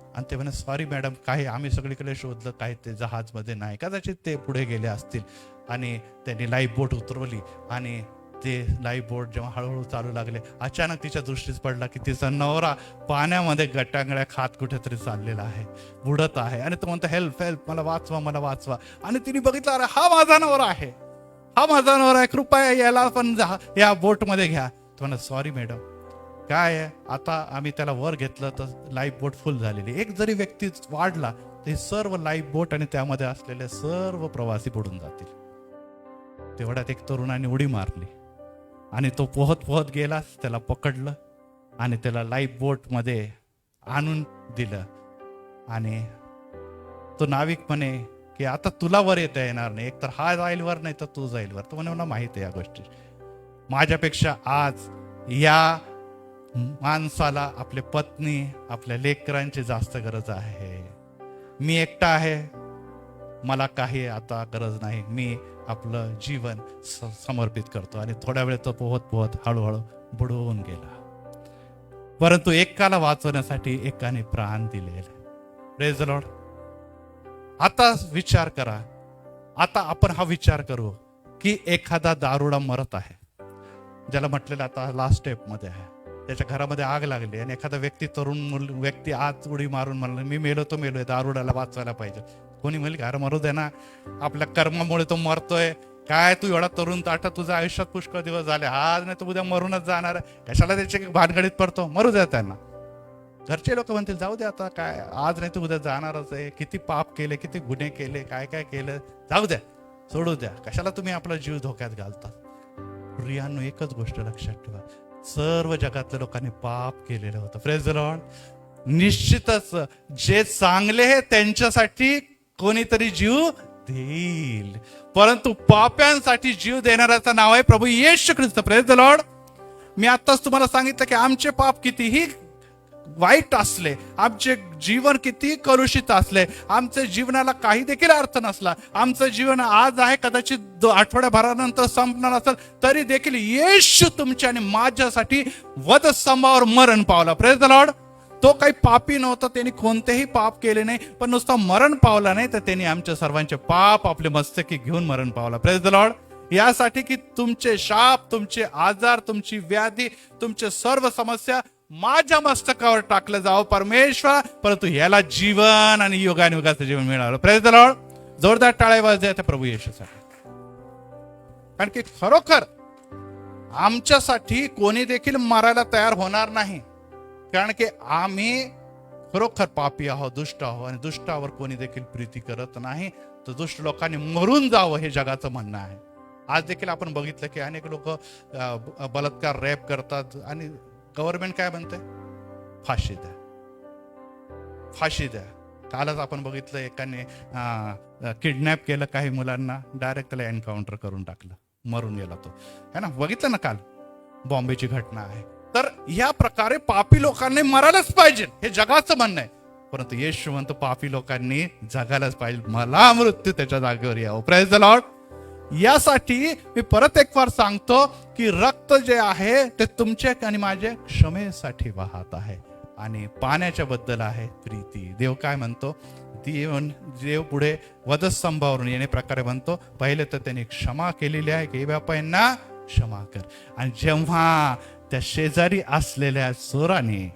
आणि ते म्हणे सॉरी मॅडम, काही आम्ही सगळीकडे शोधलं, काही ते जहाजमध्ये नाही, कदाचित ते पुढे गेले असतील. आणि त्यांनी लाईफ बोट उतरवली आणि ते लाईफ बोट जेव्हा हळूहळू चालू लागले, अचानक तिच्या दृष्टीस पडला की तिचा नवरा पाण्यामध्ये गटांगळ्या खात कुठेतरी चाललेला आहे, बुडत आहे. आणि तो म्हणतो हेल्प हेल्प, मला वाचवा, मला वाचवा. आणि तिने बघितलं, अरे हा माझा नवरा आहे, हा माझा नवरा आहे, कृपया याला पण या बोटमध्ये घ्या. तो म्हणा सॉरी मॅडम, काय आहे, आता आम्ही त्याला वर घेतलं तर लाईफ बोट फुल झालेली, एक जरी व्यक्ती वाढला तर सर्व लाईफ बोट आणि त्यामध्ये असलेले सर्व प्रवासी बुडून जातील. तेवढ्यात एक तरुणाने उडी मारली आणि तो पोहत पोहत गेला, त्याला पकडलं आणि त्याला लाईफ बोट मध्ये आणून दिलं. आणि तो नाविक म्हणे की आता तुला वर येता येणार नाही, एकतर हा जाईल वर, नाही तर तू जाईल वर. तो म्हणे मला माहिती आहे या गोष्टी, माझ्यापेक्षा आज या माणसाला आपले पत्नी, आपल्या लेकरांची जास्त गरज आहे. मी एकटा आहे, मला काही आता गरज नाही, मी आपलं जीवन समर्पित करतो. आणि थोड्या वेळ तो पोहत पोहत हळूहळू बुडवून गेला. परंतु एकाला वाचवण्यासाठी एकाने प्राण दिलेले. Praise the Lord. आता विचार करा, आता आपण हा विचार करू की एखादा दारुडा मरत आहे, ज्याला म्हटलेलं आता लास्ट स्टेप मध्ये आहे, त्याच्या घरामध्ये आग लागली आणि एखादा व्यक्ती, तरुण व्यक्ती आज उडी मारून म्हणलं मी मेलो तो मेलोय, दारुड्याला वाचवायला पाहिजे. कोणी म्हणेल अरे मरू दे ना, आपल्या कर्मामुळे तो मरतोय, काय तू एवढा तरुण ताटा, तुझ्या आयुष्यात पुष्कळ दिवस झाले, आज नाही तर उद्या मरूनच जाणार आहे, कशाला त्याचे भानगडीत पडतो, मरू द्या त्यांना. घरचे लोक म्हणतील जाऊ दे आता, काय आज नाही तर उद्या जाणारच आहे, किती पाप केले, किती गुन्हे केले, काय काय केलं, जाऊ द्या, सोडू द्या, कशाला तुम्ही आपला जीव धोक्यात घालता. प्रियांनो, एकच गोष्ट लक्षात ठेवा, सर्व जगातल्या लोकांनी पाप केलेलं होतं. Praise the Lord. निश्चितच जे चांगले आहे त्यांच्यासाठी कोणीतरी जीव देईल, परंतु पाप्यांसाठी जीव देणाऱ्याचं नाव आहे प्रभू Yeshu Khrist. Praise the Lord. मी आताच तुम्हाला सांगितलं की आमचे पाप कितीही वाईट असले, आमचे जीवन किती कलुषित असले, आमच्या जीवनाला काही देखील अर्थ नसला, आमचं जीवन आज आहे कदाचित आठवड्याभरानंतर संपणार असेल, तरी देखील येशू तुमच्या आणि माझ्यासाठी वधस्तंभावर मरण पावला. Praise the Lord. तो काही पापी नव्हता, त्यांनी कोणतेही पाप केले नाही, पण नुसता मरण पावला नाही, तर त्यांनी आमच्या सर्वांचे पाप आपले मस्तकी घेऊन मरण पावला. Praise the Lord. यासाठी की तुमचे शाप, तुमचे आजार, तुमची व्याधी, तुमचे सर्व समस्या माझ्या मस्तकावर टाकलं जावं परमेश्वर, परंतु याला जीवन आणि युगानुयुगाचं जीवन मिळालं. Praise the Lord. जोरदार टाळ्या वाजवा त्या प्रभू येशूसाठी. कारण की खरोखर आमच्यासाठी कोणी देखील मरायला तयार होणार नाही. कारण की आम्ही खरोखर पापी आहोत, दुष्ट आहोत, आणि दुष्टावर कोणी देखील प्रीती करत नाही. तर दुष्ट लोकांनी मरून जावं हे जगाचं म्हणणं आहे. आज देखील आपण बघितलं की अनेक लोक बलात्कार, रॅप करतात, आणि गव्हर्नमेंट काय म्हणते? फाशी द्या, फाशी द्या. कालच आपण बघितलं एकाने किडनॅप केलं काही मुलांना, डायरेक्ट त्याला एन्काउंटर करून टाकलं, मरून गेला तो, है ना. बघितलं ना काल बॉम्बेची घटना आहे. तर या प्रकारे पापी लोकांनी मरायलाच पाहिजे हे जगाचं म्हणणं आहे. परंतु येशू म्हणतो पापी लोकांनी जगायलाच पाहिजे, मला मृत्यू त्याच्या जागेवर यावं. Praise the Lord. यासाठी मी परत एक वार सांगतो की रक्त जे आहे ते तुमचे आणि माझे क्षमेसाठी वाहत आहे, आणि पाण्याच्या बद्दल आहे प्रीती. देव काय म्हणतो? देव पुढे वधस्तंभावरून येणे प्रकारे म्हणतो, पहिले तर त्यांनी क्षमा केलेली आहे की बापांना क्षमा कर. आणि जेव्हा त्या शेजारी असलेल्या चोराने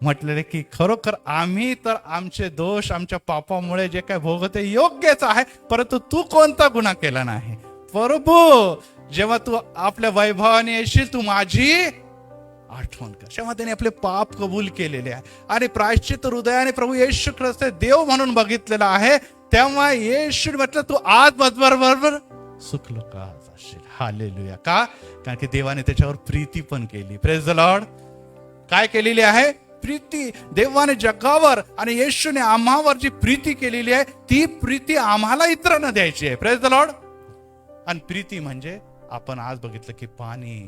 म्हटलेले की खरोखर आम्ही तर आमचे दोष, आमच्या पापामुळे जे काय भोगते योग्यच आहे, परंतु तू कोणता गुन्हा केला नाही. प्रभू, जेव्हा तू आपल्या वैभवाने येशील, तू माझी आठवण कर. तेव्हा त्याने आपले पाप कबूल केलेले आहे, आणि प्रायश्चित हृदयाने प्रभू येशू ख्रिस्त देव म्हणून बघितलेला आहे. तेव्हा येशू म्हटलं तू आज बरोबर सुखलो का असशील. हालेलुया. का? कारण की देवाने त्याच्यावर प्रीती पण केली. Praise the Lord. काय केलेली आहे? प्रीती. देवाने जगावर आणि येशूने आम्हावर जी प्रीती केलेली आहे, ती प्रीती आम्हाला इतरांना द्यायची आहे. Praise the Lord. आणि प्रीती म्हणजे आपण आज बघितलं की पाणी,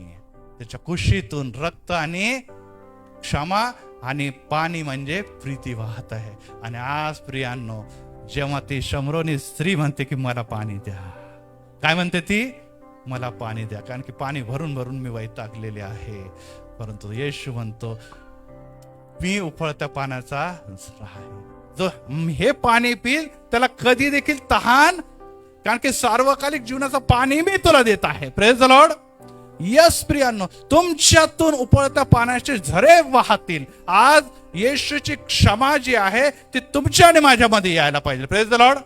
त्याच्या कुशीतून रक्त आणि क्षमा, आणि पाणी म्हणजे प्रीती वाहत आहे. आणि आज प्रियांनो, जेव्हा ती शमरोनी स्त्री म्हणते की मला पाणी द्या, काय म्हणते ती? मला पाणी द्या, कारण की पाणी भरून भरून मी वैतागलेले आहे. परंतु येशू म्हणतो मी उफळत्या पाण्याचा आहे, जो हे पाणी पिल त्याला कधी देखील तहान, कारण की सार्वकालिक जीवनाचं पाणी मी तुला देत आहे. Praise the Lord. यस प्रियांनो, तुमच्यातून उपळत्या पाण्याचे झरे वाहतील. आज येशूची क्षमा जी आहे ती तुमच्या आणि माझ्यामध्ये यायला पाहिजे. Praise the Lord.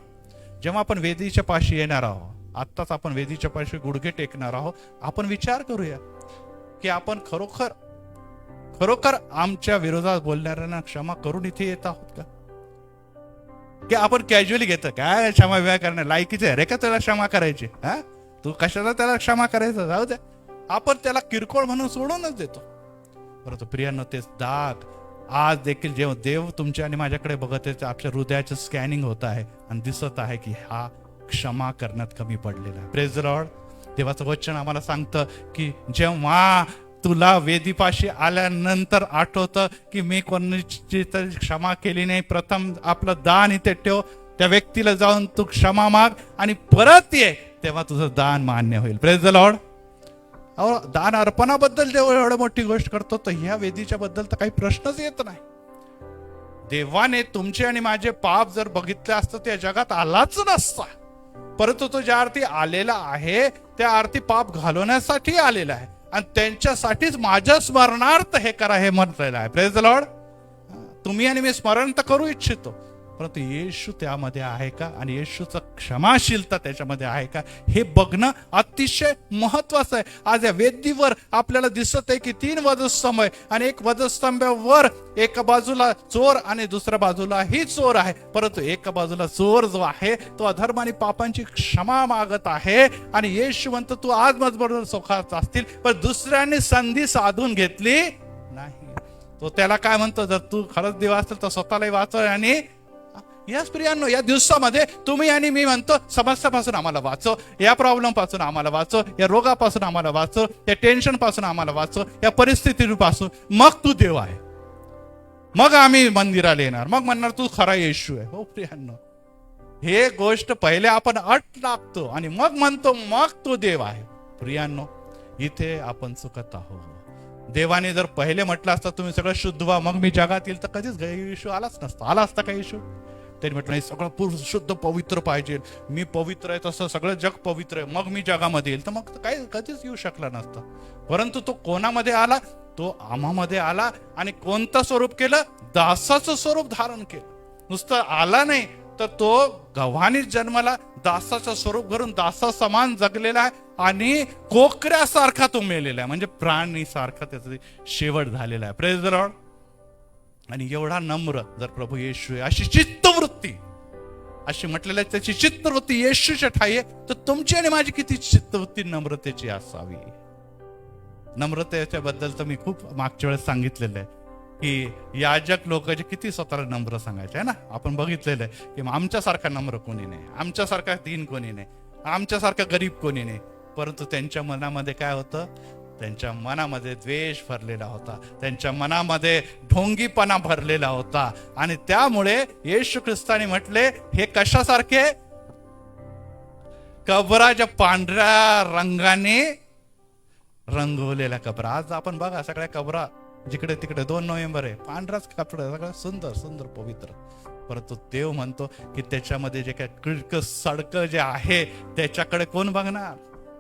जेव्हा आपण वेदीच्या पाशी येणार आहोत, आत्ताच आपण वेदीच्या पाशी गुडघे टेकणार आहोत, आपण विचार करूया की आपण खरोखर आमच्या विरोधात बोलणाऱ्यांना क्षमा करून इथे येत आहोत का? की आपण कॅज्युअली घेतो काय क्षमा विवाह करणार लायकीचे रे का त्याला क्षमा करायची? हा, तू कशाला त्याला क्षमा करायचं? जाऊ द्या, आपण त्याला किरकोळ म्हणून सोडूनच देतो. परंतु प्रियांनो, तेच दाग आज देखील जेव्हा देव तुमच्या आणि माझ्याकडे बघत आहे, आपल्या हृदयाचं स्कॅनिंग होत आहे आणि दिसत आहे की हा क्षमा करण्यात कमी पडलेला आहे. Praise the Lord. देवाचं वचन आम्हाला सांगतं की जेव्हा तुला वेदीपाशी आल्यानंतर आठवतं की मी कोणाची तर क्षमा केली नाही, प्रथम आपलं दान इथे ठेव, त्या व्यक्तीला जाऊन तू क्षमा माग आणि परत ये, तेव्हा तुझं दान मान्य होईल. Praise the Lord. दान अर्पणाबद्दल देव एवढं मोठी गोष्ट करतो, तर ह्या वेदीच्या बद्दल तर काही प्रश्नच येत नाही. देवाने तुमचे आणि माझे पाप जर बघितले असतं त्या जगात आलाच नसता, परंतु तो ज्या अर्थी आलेला आहे त्या अर्थी पाप घालवण्यासाठी आलेला आहे, आणि त्यांच्यासाठीच माझ्या स्मरणार्थ हे करा हे म्हटलेलं आहे. Praise the Lord. तुम्ही आणि मी स्मरण तर करू इच्छितो, परंतु येशू त्यामध्ये आहे का, आणि येशूचं क्षमाशीलता त्याच्यामध्ये आहे का, हे बघणं अतिशय महत्वाचं आहे. आज या वेदीवर आपल्याला दिसत आहे की 3 वधस्तंभ आहे, आणि एक वधस्तंभावर एका बाजूला चोर आणि दुसऱ्या बाजूलाही चोर आहे, परंतु एका बाजूला चोर जो आहे तो अधर्म आणि पापांची क्षमा मागत आहे, आणि येशू म्हणतो तू आज माझ्याबरोबर सुखात असतील, पण दुसऱ्याने संधी साधून घेतली नाही. तो त्याला काय म्हणतो, जर तू खरंच देव असेल तर स्वतःलाही वाचव. आणि याच प्रियांनो, या दिवसामध्ये तुम्ही आणि मी म्हणतो समस्यापासून आम्हाला वाचव, या प्रॉब्लेम पासून आम्हाला वाचव, या रोगापासून आम्हाला वाचव, या टेन्शन पासून आम्हाला वाचव, या परिस्थितीपासून. मग तू देव आहे, मग आम्ही मंदिराला येणार, मग म्हणणार तू खरा येशू आहे. हो प्रियांनो, हे गोष्ट पहिले आपण अट लागतो आणि मग म्हणतो मग तू देव आहे. प्रियांनो, इथे आपण चुकत आहोत. देवाने जर पहिले म्हटलं असतं तुम्ही सगळं शुद्ध व्हा मग मी जगात येईल, तर कधीच येशू आलाच नसता. आला असता का येशू? त्यांनी म्हटलं नाही, सगळं पूर्ण शुद्ध पवित्र पाहिजे, मी पवित्र आहे तसं सगळं जग पवित्र आहे, मग मी जगामध्ये येईल, तर मग काही कधीच येऊ शकला नसता. परंतु तो कोणामध्ये आला? तो आम्हामध्ये आला, आणि कोणतं स्वरूप केलं? दासाचं स्वरूप धारण केलं. नुसतं आला नाही, तर तो गव्हाणीच जन्माला, दासाचं स्वरूप धरून दासा समान जगलेला आहे, आणि कोकऱ्यासारखा तो मेलेला आहे, म्हणजे प्राणी सारखा त्याचा शेवट झालेला आहे. Praise the Lord. आणि एवढा नम्र जर प्रभू येशू आहे, अशी चित्तवृत्ती, अशी म्हटलेलं आहे त्याची चित्तवृत्ती येशूच्या ठाई आहे, तर तुमची आणि माझी किती चित्तवृत्ती नम्रतेची असावी. नम्रतेच्या बद्दल तर मी खूप मागच्या वेळेस सांगितलेलं आहे की याजक लोक जे किती स्वतःला नम्र सांगायचे आहे ना. आपण बघितलेलं आहे की आमच्यासारखा नम्र कोणी नाही, आमच्यासारखा दीन कोणी नाही, आमच्यासारखा गरीब कोणी नाही. परंतु त्यांच्या मनामध्ये काय होतं? त्यांच्या मनामध्ये द्वेष भरलेला होता, त्यांच्या मनामध्ये ढोंगीपणा भरलेला होता. आणि त्यामुळे येशू ख्रिस्ताने म्हटले हे कशासारखे? कबराच्या पांढऱ्या रंगाने रंगवलेल्या कबरा. आज आपण बघा सगळ्या कबरा जिकडे तिकडे 2 नोव्हेंबर आहे, पांढराच कपडा, सगळं सुंदर सुंदर पवित्र. परंतु देव म्हणतो की त्याच्यामध्ये जे काय किडकं सडकं जे आहे त्याच्याकडे कोण बघणार?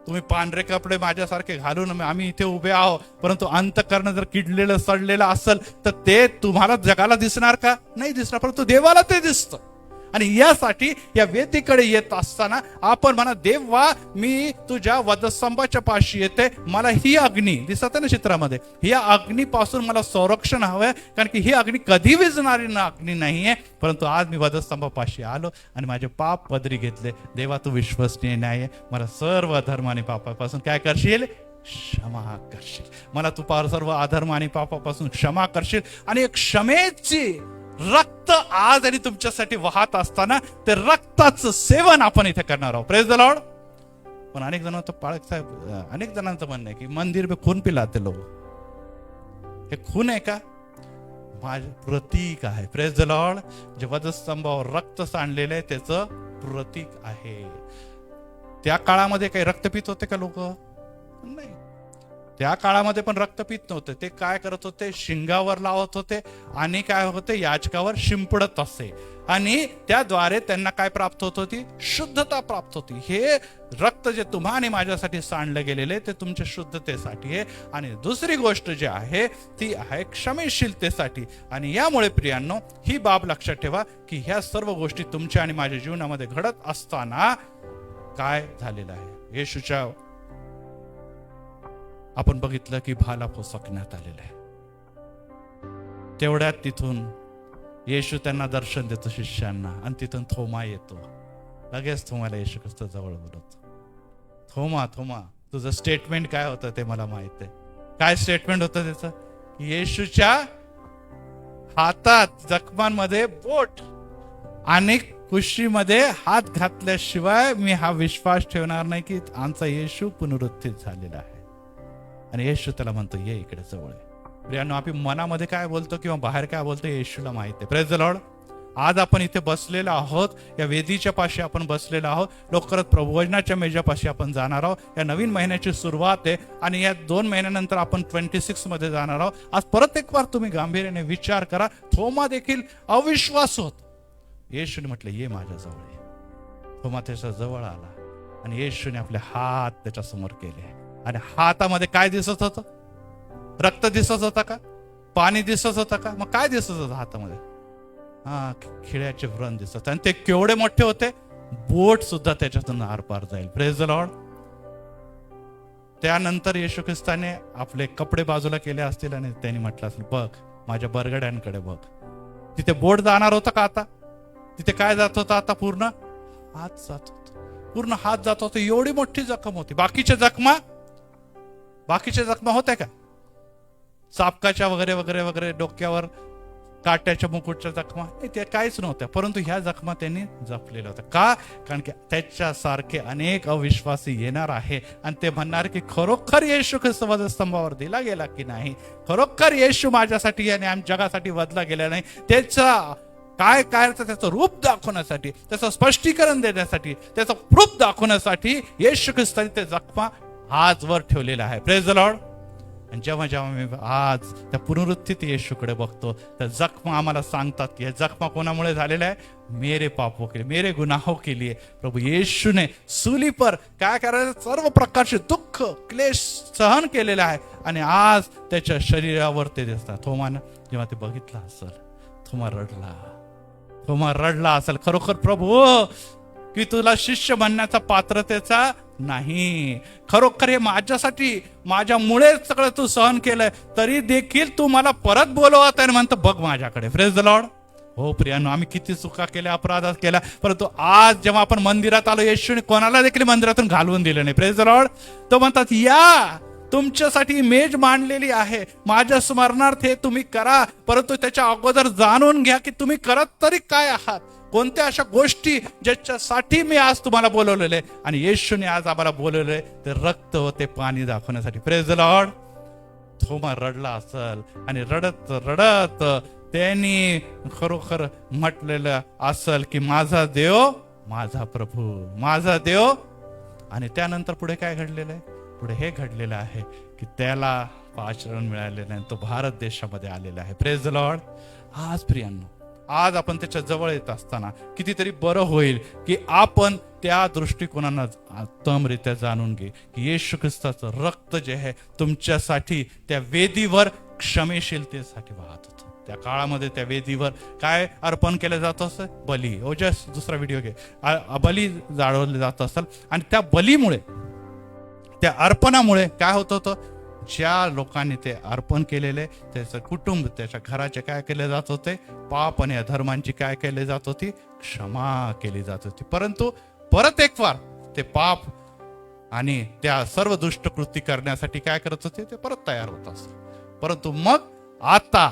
तुम्ही पांढरे कपडे माझ्यासारखे घालून आम्ही इथे उभे आहो, परंतु अंतःकरण जर किडलेलं सडलेलं असेल तर ते तुम्हाला जगाला दिसणार का? नाही दिसणार, परंतु देवाला ते दिसतं. आणि यासाठी या वेदीकडे येत असताना आपण म्हणा, देवा मी तुझ्या वधस्तंभाच्या पाशी येते, मला ही अग्नी दिसत ना चित्रामध्ये, या अग्नीपासून मला संरक्षण हवंय, कारण की ही अग्नी कधी विझणारी अग्नी नाहीये. परंतु आज मी वधस्तंभापाशी आलो आणि माझे पाप पदरी घेतले. देवा तू विश्वसनीय नाही, मला सर्व अधर्म आणि पापापासून काय करशील? क्षमा करशील. मला तू सर्व अधर्म आणि पापापासून क्षमा करशील. आणि एक क्षमेची रक्त आज आणि तुमच्यासाठी वाहत असताना ते रक्ताचं सेवन आपण इथे करणार आहोत. Praise the Lord. पण अनेक जण पाळक साहेब, अनेक जणांचं म्हणणं आहे की मंदिर में खून पिलाते लोक. हे खून आहे का? माझे प्रतीक आहे. Praise the Lord. जे वधस्तंभावर रक्त सांडलेलं आहे त्याचं प्रतीक आहे. त्या काळामध्ये काही रक्त पित होते का लोक? नाही. त्या काळामध्ये पण रक्त पित नव्हते. ते काय करत होते? शिंगावर लावत होते आणि काय होते? याचकावर शिंपडत असे. आणि त्याद्वारे त्यांना काय प्राप्त होत होती? शुद्धता प्राप्त होती. हे रक्त जे तुम्हा आणि माझ्यासाठी सांडलं गेलेले ते तुमच्या शुद्धतेसाठी आहे. आणि दुसरी गोष्ट जी आहे ती आहे क्षमेशीलतेसाठी. आणि यामुळे प्रियांनो ही बाब लक्षात ठेवा की ह्या सर्व गोष्टी तुमच्या आणि माझ्या जीवनामध्ये घडत असताना काय झालेलं आहे? येशूच्या आपण बघितलं की भाला पोसकण्यात आलेला आहे. तेवढ्यात तिथून येशू त्यांना दर्शन देतो शिष्यांना, आणि तिथून थोमा येतो. लगेच थोमाला येशू ख्रिस्त जवळ बोलवतो. थोमा, थोमा, तुझं स्टेटमेंट काय होतं ते मला माहित आहे. काय स्टेटमेंट होतं त्याचं? की येशूच्या हातात जखमांमध्ये बोट आणि कुशीमध्ये हात घातल्याशिवाय मी हा विश्वास ठेवणार नाही की आमचा येशू पुनरुत्थित झालेला आहे. आणि येशू त्याला म्हणतो ये इकडे जवळ. प्रियांनो, आपण मनामध्ये काय बोलतो किंवा बाहेर काय बोलतो येशूला माहित आहे. Praise the Lord. आज आपण इथे बसलेलो आहोत, या वेदीच्या पाशी आपण बसलेलो आहोत. लवकरच प्रभुवचनाच्या मेजापाशी आपण जाणार आहोत. या नवीन महिन्याची सुरुवात आहे आणि या 2 महिन्यानंतर आपण 26 मध्ये जाणार आहोत. आज परत एक बार तुम्ही गांभीर्याने विचार करा. थोमा देखील अविश्वास होत. येशूने म्हटलं ये माझ्या जवळ. थोमा त्याच्या जवळ आला आणि येशूने आपले हात त्याच्या समोर केले. आणि हातामध्ये काय दिसत होतं? रक्त दिसत होता का? पाणी दिसत होता का? मग काय दिसत होतं हातामध्ये? खिळ्याचे व्रण दिसत. आणि ते केवढे मोठे होते? बोट सुद्धा त्याच्यातून आरपार जाईल. Praise the Lord. त्यानंतर येशू ख्रिस्ताने आपले कपडे बाजूला केले असतील आणि त्यांनी म्हटलं असेल बघ माझ्या बरगड्यांकडे बघ. तिथे बोट जाणार होतं का? आता तिथे काय जात होतं? आता पूर्ण हात जात होत. पूर्ण हात जात होत. एवढी मोठी जखम होती. बाकीच्या जखमा होत्या का? चापकाच्या वगैरे वगैरे वगैरे, डोक्यावर काट्याच्या मुकुटच्या जखमा, ते काहीच नव्हत्या. परंतु ह्या जखमा त्यांनी जपलेल्या होत्या. का? कारण की त्याच्यासारखे अनेक अविश्वासी येणार आहे आणि ते म्हणणार की खरोखर येशू ख्रिस्त वधस्तंभावर दिला गेला की नाही, खरोखर येशू माझ्यासाठी आणि आमच्या जगासाठी वधला गेला नाही. त्याचा काय काय त्याचं रूप दाखवण्यासाठी, त्याचं स्पष्टीकरण देण्यासाठी, त्याचं प्रूफ दाखवण्यासाठी येशू ख्रिस्ताने ते जखमा आजवर ठेवलेला आहे. Praise the Lord. आणि जेव्हा जेव्हा मी आज त्या पुनरुत्थित येशूकडे बघतो त्या जखमा आम्हाला सांगतात की या जखमा कोणामुळे झालेल्या आहे? मेरे पापों के लिए, मेरे गुनाहों के लिए प्रभू येशू ने सूली पर काय करायचं? सर्व प्रकारचे दुःख क्लेश सहन केलेले आहे आणि आज त्याच्या शरीरावर ते दिसतात. थोमानं जेव्हा ते बघितलं असेल, थोमा रडला असेल. खरोखर प्रभू की तुला शिष्य बनण्याचा पात्रतेचा नाही. खरोखर हे माझ्यासाठी, माझ्यामुळे सगळं तू सहन केलंय, तरी देखील तू मला परत बोलवत आहे, म्हणतो बघ माझ्याकडे. Praise the Lord. हो प्रियानो, आम्ही किती चुका केल्या, अपराध केला, परंतु आज जेव्हा आपण मंदिरात आलो, येशूने कोणाला देखील मंदिरातून घालवून दिलं नाही. Praise the Lord. तो म्हणतात या, तुमच्यासाठी मेज मांडलेली आहे, माझ्या स्मरणार्थ हे तुम्ही करा. परंतु त्याच्या अगोदर जाणून घ्या की तुम्ही करत तरी काय आहात, कोणत्या अशा गोष्टी ज्याच्यासाठी मी आज तुम्हाला बोलवलेले. आणि येशूने आज आम्हाला बोलवले ते रक्त व ते पाणी दाखवण्यासाठी. Praise the Lord. थोमा रडला असल आणि रडत रडत त्यांनी खरोखर म्हटलेलं असल की माझा देव, माझा प्रभू, माझा देव. आणि त्यानंतर पुढे काय घडलेलं आहे? पुढे हे घडलेलं आहे की त्याला आचरण मिळालेलं आहे, तो भारत देशामध्ये आलेला आहे. Praise the Lord. आज प्रियांनो, आज आपण त्याच्या जवळ येत असताना कितीतरी बरं होईल की आपण त्या दृष्टिकोनानं उत्तमरित्या जाणून घे की येशू ख्रिस्ताचं रक्त जे आहे तुमच्यासाठी त्या वेदीवर क्षमेशीलतेसाठी वाहत होतं. त्या काळामध्ये त्या वेदीवर काय अर्पण केलं जात असं? बली. ओजस दुसरा व्हिडिओ घे. बली जाळवले जात असेल आणि त्या बलीमुळे, त्या अर्पणामुळे काय होत होतं? ज्या लोकांनी ते अर्पण केलेले त्याचं कुटुंब, त्याच्या घराचे काय केले जात होते? पाप आणि अधर्मांची काय केली जात होती? क्षमा केली जात होती. परंतु परत एक वार ते पाप आणि त्या सर्व दुष्ट कृती करण्यासाठी काय करत होते? ते परत तयार होत असत. परंतु मग आता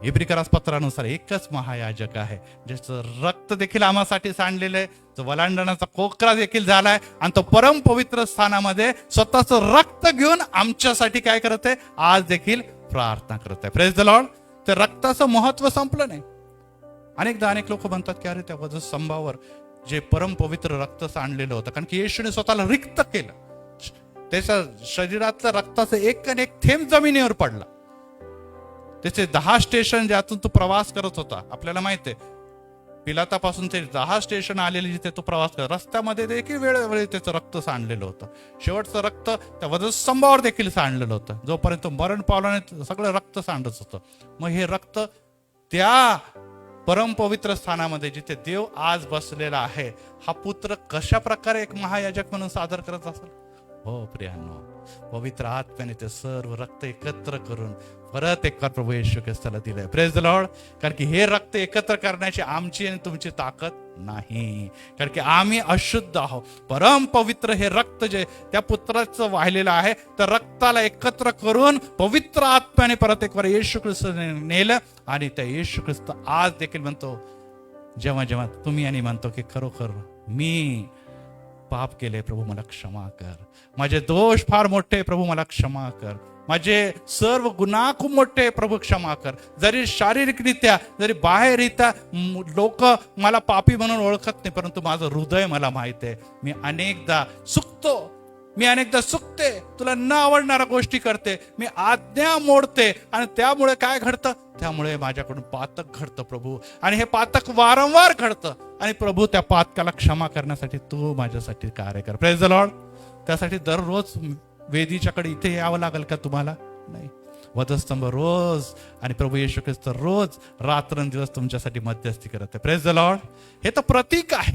इब्रिकरास पत्रानुसार एकच महायाजक आहे, ज्याचं रक्त देखील आम्हासाठी सांडलेलं आहे, जो वलांडणाचा कोकरा देखील झालाय आणि तो परम पवित्र स्थानामध्ये स्वतःचं रक्त घेऊन आमच्यासाठी काय करत आहे? आज देखील प्रार्थना करत आहे. Praise the Lord. त्या रक्ताचं महत्व संपलं नाही. अनेकदा अनेक लोक म्हणतात की अरे त्या वधस्तंभावर जे परम पवित्र रक्त सांडलेलं होतं, कारण की येशूने स्वतःला रिक्त केलं, त्याच्या शरीरातलं रक्ताचं एक आणि एक थेंब जमिनीवर पडला. त्याचे 10 स्टेशन ज्यातून तो प्रवास करत होता, आपल्याला माहिती आहे पिलातापासून ते 10 स्टेशन आलेले जिथे तो प्रवास करत, रस्त्यामध्ये देखील वेळोवेळी त्याचं रक्त सांडलेलं होतं. शेवटचं रक्त त्या वधस्तंभावर देखील सांडलेलं होतं. जोपर्यंत मरण पावल्याने सगळं रक्त सांडत होतं. मग हे रक्त त्या परम पवित्र स्थानामध्ये जिथे देव आज बसलेला आहे, हा पुत्र कशा प्रकारे एक महायाजक म्हणून सादर करत असेल? हो प्रियांनो, पवित्र आत्म्याने ते सर्व रक्त एकत्र करून परत एक प्रभू येशू ख्रिस्ताला दिलंय. Praise the Lord. कारण की हे रक्त एकत्र करण्याची आमची आणि तुमची ताकद नाही, कारण की आम्ही अशुद्ध आहोत. परम पवित्र हे रक्त जे त्या पुत्राचं वाहिलेलं आहे, त्या रक्ताला एकत्र करून पवित्र आत्म्याने परत एक वार येशू ख्रिस्ताने नेलं. आणि त्या येशू ख्रिस्त आज देखील म्हणतो, जेव्हा जेव्हा तुम्ही आणि म्हणतो की खरोखर मी पाप केले, प्रभू मला क्षमा कर, माझे दोष फार मोठे, प्रभू मला क्षमा कर, माझे सर्व गुन्हा खूप मोठे, प्रभू क्षमा कर. जरी शारीरिकरित्या, जरी बाहेररित्या लोक मला पापी म्हणून ओळखत नाही, परंतु माझं हृदय मला माहित आहे. मी अनेकदा चुकतो, मी अनेकदा चुकते, तुला न आवडणाऱ्या गोष्टी करते, मी आज्ञा मोडते आणि त्यामुळे काय घडतं? त्यामुळे माझ्याकडून पातक घडतं प्रभू. आणि हे पातक वारंवार घडतं आणि प्रभू त्या पातकाला क्षमा करण्यासाठी तू माझ्यासाठी कार्य कर. Praise the Lord. त्यासाठी दररोज वेदीच्याकडे इथे यावं लागेल का तुम्हाला? नाही. वधस्तंभ रोज आणि प्रभू येशू ख्रिस्त रोज रात्रंदिवस तुमच्यासाठी मध्यस्थी करत आहे. Praise the Lord. हे तर प्रतीक आहे.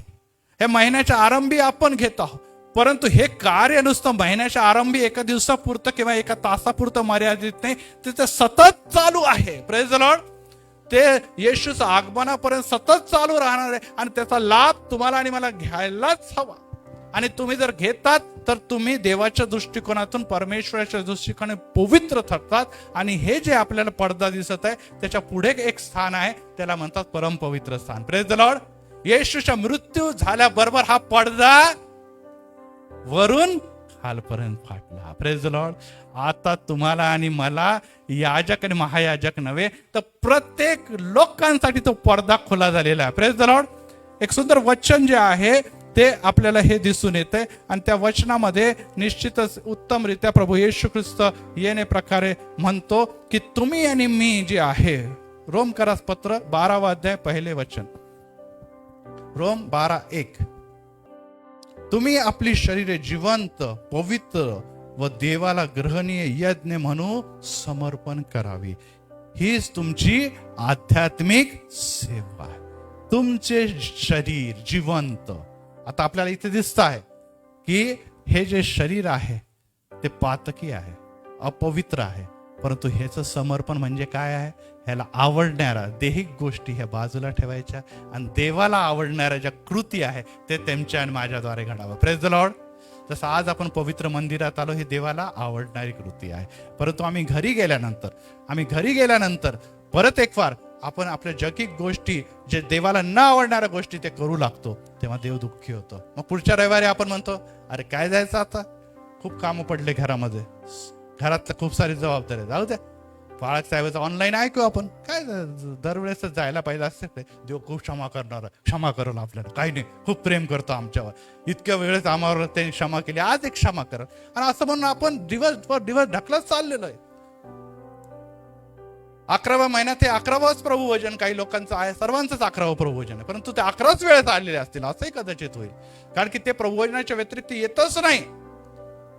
हे महिन्याच्या आरंभी आपण घेत आहोत, परंतु हे कार्य नुसतं महिन्याच्या आरंभी एका दिवसापुरतं किंवा एका तासापुरतं मर्यादित नाही, ते सतत चालू आहे. Praise the Lord. ते येशूचं आगमनापर्यंत सतत चालू राहणार आहे आणि त्याचा लाभ तुम्हाला आणि मला घ्यायलाच हवा. आणि तुम्ही जर घेतात तर तुम्ही देवाच्या दृष्टिकोनातून, परमेश्वराच्या दृष्टिकोनाने पवित्र ठरतात. आणि हे जे आपल्याला पडदा दिसत आहे त्याच्या पुढे एक स्थान आहे, त्याला म्हणतात परम पवित्र स्थान. Praise the Lord. येशूचा मृत्यू झाल्याबरोबर हा पडदा वरून खालपर्यंत फाटला. Praise the Lord. आता तुम्हाला आणि मला याजक आणि महायाजक नव्हे तर प्रत्येक लोकांसाठी तो पडदा खुला झालेला आहे. Praise the Lord. एक सुंदर वचन जे आहे ते आपल्याला हे दिसून येते आणि त्या वचनामध्ये निश्चितच उत्तमरित्या प्रभू येशू ख्रिस्त येणे प्रकारे म्हणतो की तुम्ही आणि मी जे आहे, रोमकरास पत्र 12वा अध्याय पहिले वचन, रोम 12:1, तुम्ही आपली शरीरे जिवंत, पवित्र व देवाला ग्रहणीय यज्ञ म्हणून समर्पण करावी, हीच तुमची आध्यात्मिक सेवा आहे. तुमचे शरीर जिवंत. आता आपल्याला इथे दिसत आहे की हे जे शरीर आहे ते पातकी आहे, अपवित्र आहे, परंतु ह्याचं समर्पण म्हणजे काय आहे? ह्याला आवडणाऱ्या देहिक गोष्टी ह्या बाजूला ठेवायच्या आणि देवाला आवडणाऱ्या ज्या कृती आहे ते त्यांच्या आणि माझ्याद्वारे घडावं. Praise the Lord. जसं आज आपण पवित्र मंदिरात आलो, ही देवाला आवडणारी कृती आहे. परंतु आम्ही घरी गेल्यानंतर परत एक वार आपण आपल्या जगिक गोष्टी, जे देवाला न आवडणाऱ्या गोष्टी ते करू लागतो, तेव्हा देव दुःखी होतो. मग पुढच्या रविवारी आपण म्हणतो, अरे काय जायचं आता, खूप कामं पडले घरामध्ये, घरातलं खूप सारी जबाबदारी, जाऊ द्या, बाळक साहेबाचं ऑनलाईन ऐकू आपण, काय दरवेळेस जायला पाहिजे असते. देव खूप क्षमा करेल आपल्याला, काही नाही, खूप प्रेम करतो आमच्यावर, इतक्या वेळेस आम्हावर त्यांनी क्षमा केली, आज एक क्षमा करेल. आणि असं म्हणून आपण दिवस ढकलत चाललेलो आहे. 11व्या महिन्यात हे 11वंच प्रभुवचन काही लोकांचं आहे, सर्वांचंच 11वं प्रभुवचन आहे, परंतु ते 11च वेळेस आलेले असतील असंही कदाचित होईल. कारण की ते प्रभुवचनाच्या व्यतिरिक्त येतच नाही.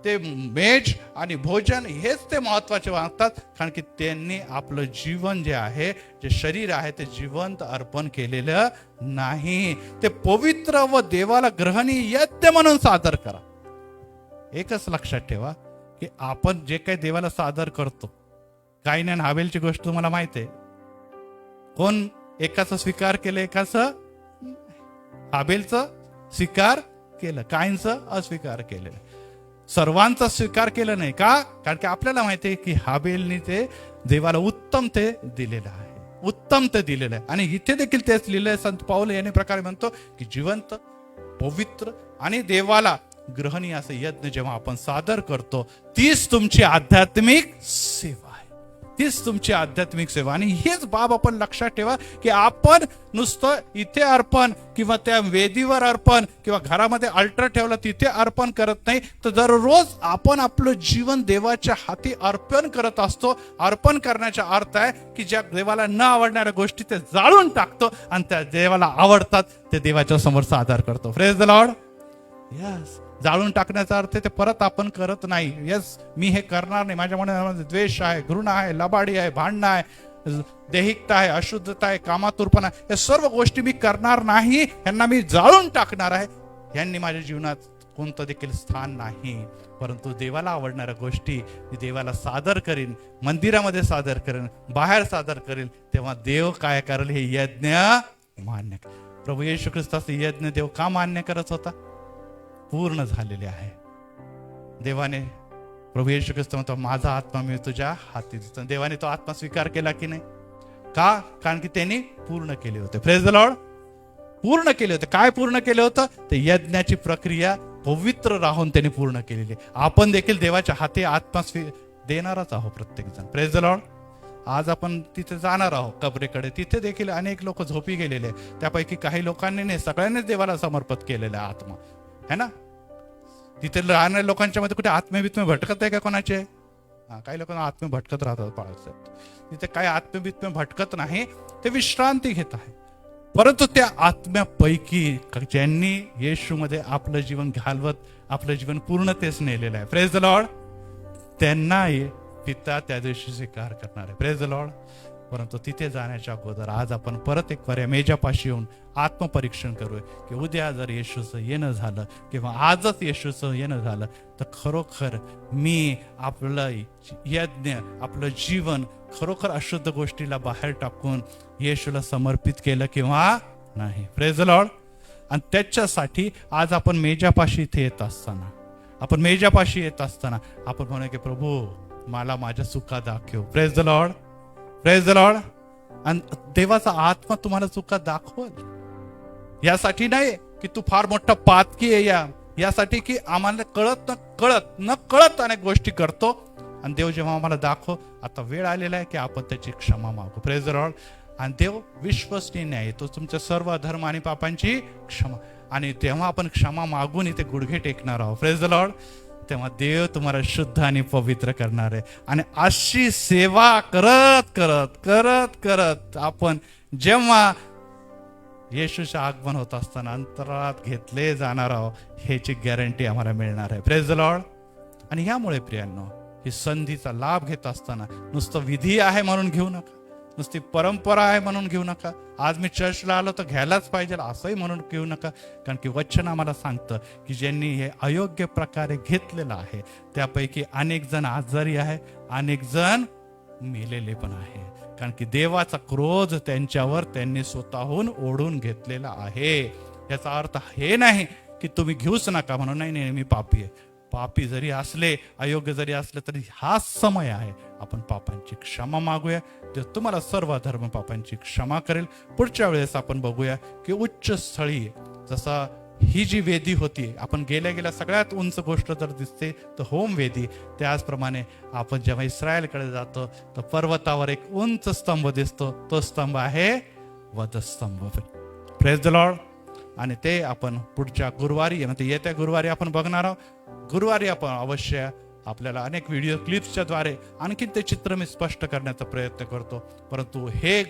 ते मेज आणि भोजन हेच ते महत्वाचे वागतात, कारण की त्यांनी आपलं जीवन जे आहे, जे शरीर आहे, ते जिवंत अर्पण केलेलं नाही. ते पवित्र व देवाला ग्रहणीय यज्ञ म्हणून सादर करा. एकच लक्षात ठेवा की आपण जे काही देवाला सादर करतो, काईन आणि हाबेलची गोष्ट तुम्हाला माहिती आहे. कोण एकाचा स्वीकार केलं, एकाचं हाबेलचा स्वीकार केलं, काईनचं अस्वीकार केलेलं. सर्वांचा स्वीकार केला नाही का? कारण की आपल्याला माहिती आहे की हाबेलने ते देवाला उत्तम ते दिलेलं आहे. आणि इथे देखील तेच लिहिलंय. संत पाऊल याने प्रकारे म्हणतो की जिवंत, पवित्र आणि देवाला ग्रहणीय असं यज्ञ जेव्हा आपण सादर करतो, तीच तुमची आध्यात्मिक सेवा. आणि हेच बाब आपण लक्षात ठेवा की आपण नुसतं इथे अर्पण किंवा त्या वेदीवर अर्पण किंवा घरामध्ये अल्टर ठेवलं तिथे अर्पण करत नाही, तर दररोज आपण आपलं जीवन देवाच्या हाती अर्पण करत असतो. अर्पण करण्याचा अर्थ आहे की ज्या देवाला न आवडणाऱ्या गोष्टी ते जाळून टाकतो आणि त्या देवाला आवडतात ते देवाच्या समोर सादर करतो. Praise the Lord. यस. जाळून टाकण्याचा अर्थ ते परत आपण करत नाही. यस, मी हे करणार नाही, माझ्या मनामध्ये द्वेष आहे, घृणा आहे, लबाडी आहे, भांडणं आहे, देहिकता आहे, अशुद्धता आहे, कामातुरपणा आहे, या सर्व गोष्टी मी करणार नाही. यांना मी जाळून टाकणार आहे. यांनी माझ्या जीवनात कोणतं देखील स्थान नाही. परंतु देवाला आवडणाऱ्या गोष्टी मी देवाला सादर करीन, मंदिरामध्ये सादर करेन, बाहेर सादर करेन. तेव्हा देव काय करेल? हे यज्ञ मान्य. प्रभू येशू ख्रिस्ताचे यज्ञ देव का मान्य करत होता? पूर्ण झालेले आहे. देवाने, प्रभू येशू ख्रिस्त म्हणतो, माझा आत्मा मी तुझ्या हाती देतो. देवाने तो आत्मा स्वीकार केला की नाही? का? कारण की त्यांनी पूर्ण केले होते. Praise the Lord. पूर्ण केले होते. काय पूर्ण केलं होतं? ते यज्ञाची प्रक्रिया पवित्र राहून त्यांनी पूर्ण केलेली. आपण देखील देवाच्या हाती आत्मा देणारच आहोत प्रत्येक जण. Praise the Lord. आज आपण तिथे जाणार आहोत कबरेकडे. तिथे देखील अनेक लोक झोपी गेलेले, त्यापैकी काही लोकांनी नाही, सगळ्यांनीच देवाला समर्पित केलेला आत्मा है ना. तिथे राहणाऱ्या लोकांच्या मध्ये कुठे आत्मेबित्मे भटकत आहे का कोणाचे? काही लोकांना आत्मे भटकत राहतात बाळासाहेब. तिथे काही आत्मेबित्मे भटकत नाही, ते विश्रांती घेत आहे. परंतु त्या आत्म्यापैकी ज्यांनी येशूमध्ये आपलं जीवन घालवत आपलं जीवन पूर्णतेस नेलेलं आहे, प्रेज द लॉर्ड, त्यांना पिता त्या दिवशी स्वीकार करणार आहे. Praise the Lord. परंतु तिथे जाण्याच्या अगोदर आज आपण परत एक पर्याय मेजापाशी येऊन आत्मपरीक्षण करूया की उद्या जर येशूचं येणं झालं किंवा आजच येशूचं येणं झालं तर खरोखर मी आपलं यज्ञ, आपलं जीवन खरोखर अशुद्ध गोष्टीला बाहेर टाकून येशूला समर्पित केलं किंवा नाही. Praise the Lord. आणि त्याच्यासाठी आज आपण मेजापाशी इथे येत असताना, आपण म्हणूया की प्रभू मला माझ्या चुका दाखव. Praise the Lord. Praise the Lord. आणि देवाचा आत्मा तुम्हाला चुका दाखवल. यासाठी नाही की तू फार मोठा पातकी आहे, यासाठी की आम्हाला कळत अनेक गोष्टी करतो आणि देव जेव्हा आम्हाला दाखव, आता वेळ आलेला आहे की आपण त्याची क्षमा मागू. Praise the Lord. आणि देव विश्वसनीय आहे, तो तुमच्या सर्व धर्म आणि पापांची क्षमा. आणि तेव्हा आपण क्षमा मागून इथे गुडघे टेकणार आहोत. Praise the Lord. तेव्हा देव तुम्हाला शुद्ध आणि पवित्र करणार आहे. आणि अशी सेवा करत करत करत करत आपण जेव्हा येशूचे आगमन होत असताना अंतरात घेतले जाणार आहोत, ह्याची गॅरंटी आम्हाला मिळणार आहे. Praise the Lord. आणि ह्यामुळे प्रियांनो, ही संधीचा लाभ घेत असताना नुसतं विधी आहे म्हणून घेऊ नका. नुसती परंपरा आहे म्हणून घेऊ नका, आज मी चर्चला आलो तर घ्यायलाच पाहिजे असंही म्हणून घेऊ नका. कारण की वचन आम्हाला सांगतं की ज्यांनी हे अयोग्य प्रकारे घेतलेलं आहे त्यापैकी अनेक जण आजारी आहे, अनेक जण मेलेले पण आहे. कारण की देवाचा क्रोध त्यांच्यावर त्यांनी स्वतःहून ओढून घेतलेला आहे. याचा अर्थ हे नाही की तुम्ही घेऊच नका म्हणून, नाही नाही मी पापी आहे. पापी जरी असले, अयोग्य जरी असले तरी हा समय आहे आपण पापांची क्षमा मागूया. देव तुम्हाला सर्व धर्म पापांची क्षमा करेल. पुढच्या वेळेस आपण बघूया की उच्च स्थळी, जसा ही जी वेदी होती, आपण गेल्या सगळ्यात उंच गोष्ट जर दिसते तर होम वेदी, त्याचप्रमाणे आपण जेव्हा इस्रायलकडे जातो तर पर्वतावर एक उंच स्तंभ दिसतो, तो स्तंभ आहे वधस्तंभ. Praise the Lord. आणि ते आपण पुढच्या गुरुवारी, म्हणजे येत्या गुरुवारी आपण बघणार आहोत. गुरुवारी आपण अवश्य आपल्याला अनेक व्हिडिओ क्लिप्सच्या द्वारे आणखी ते चित्र मी स्पष्ट करण्याचा प्रयत्न करतो. परंतु हे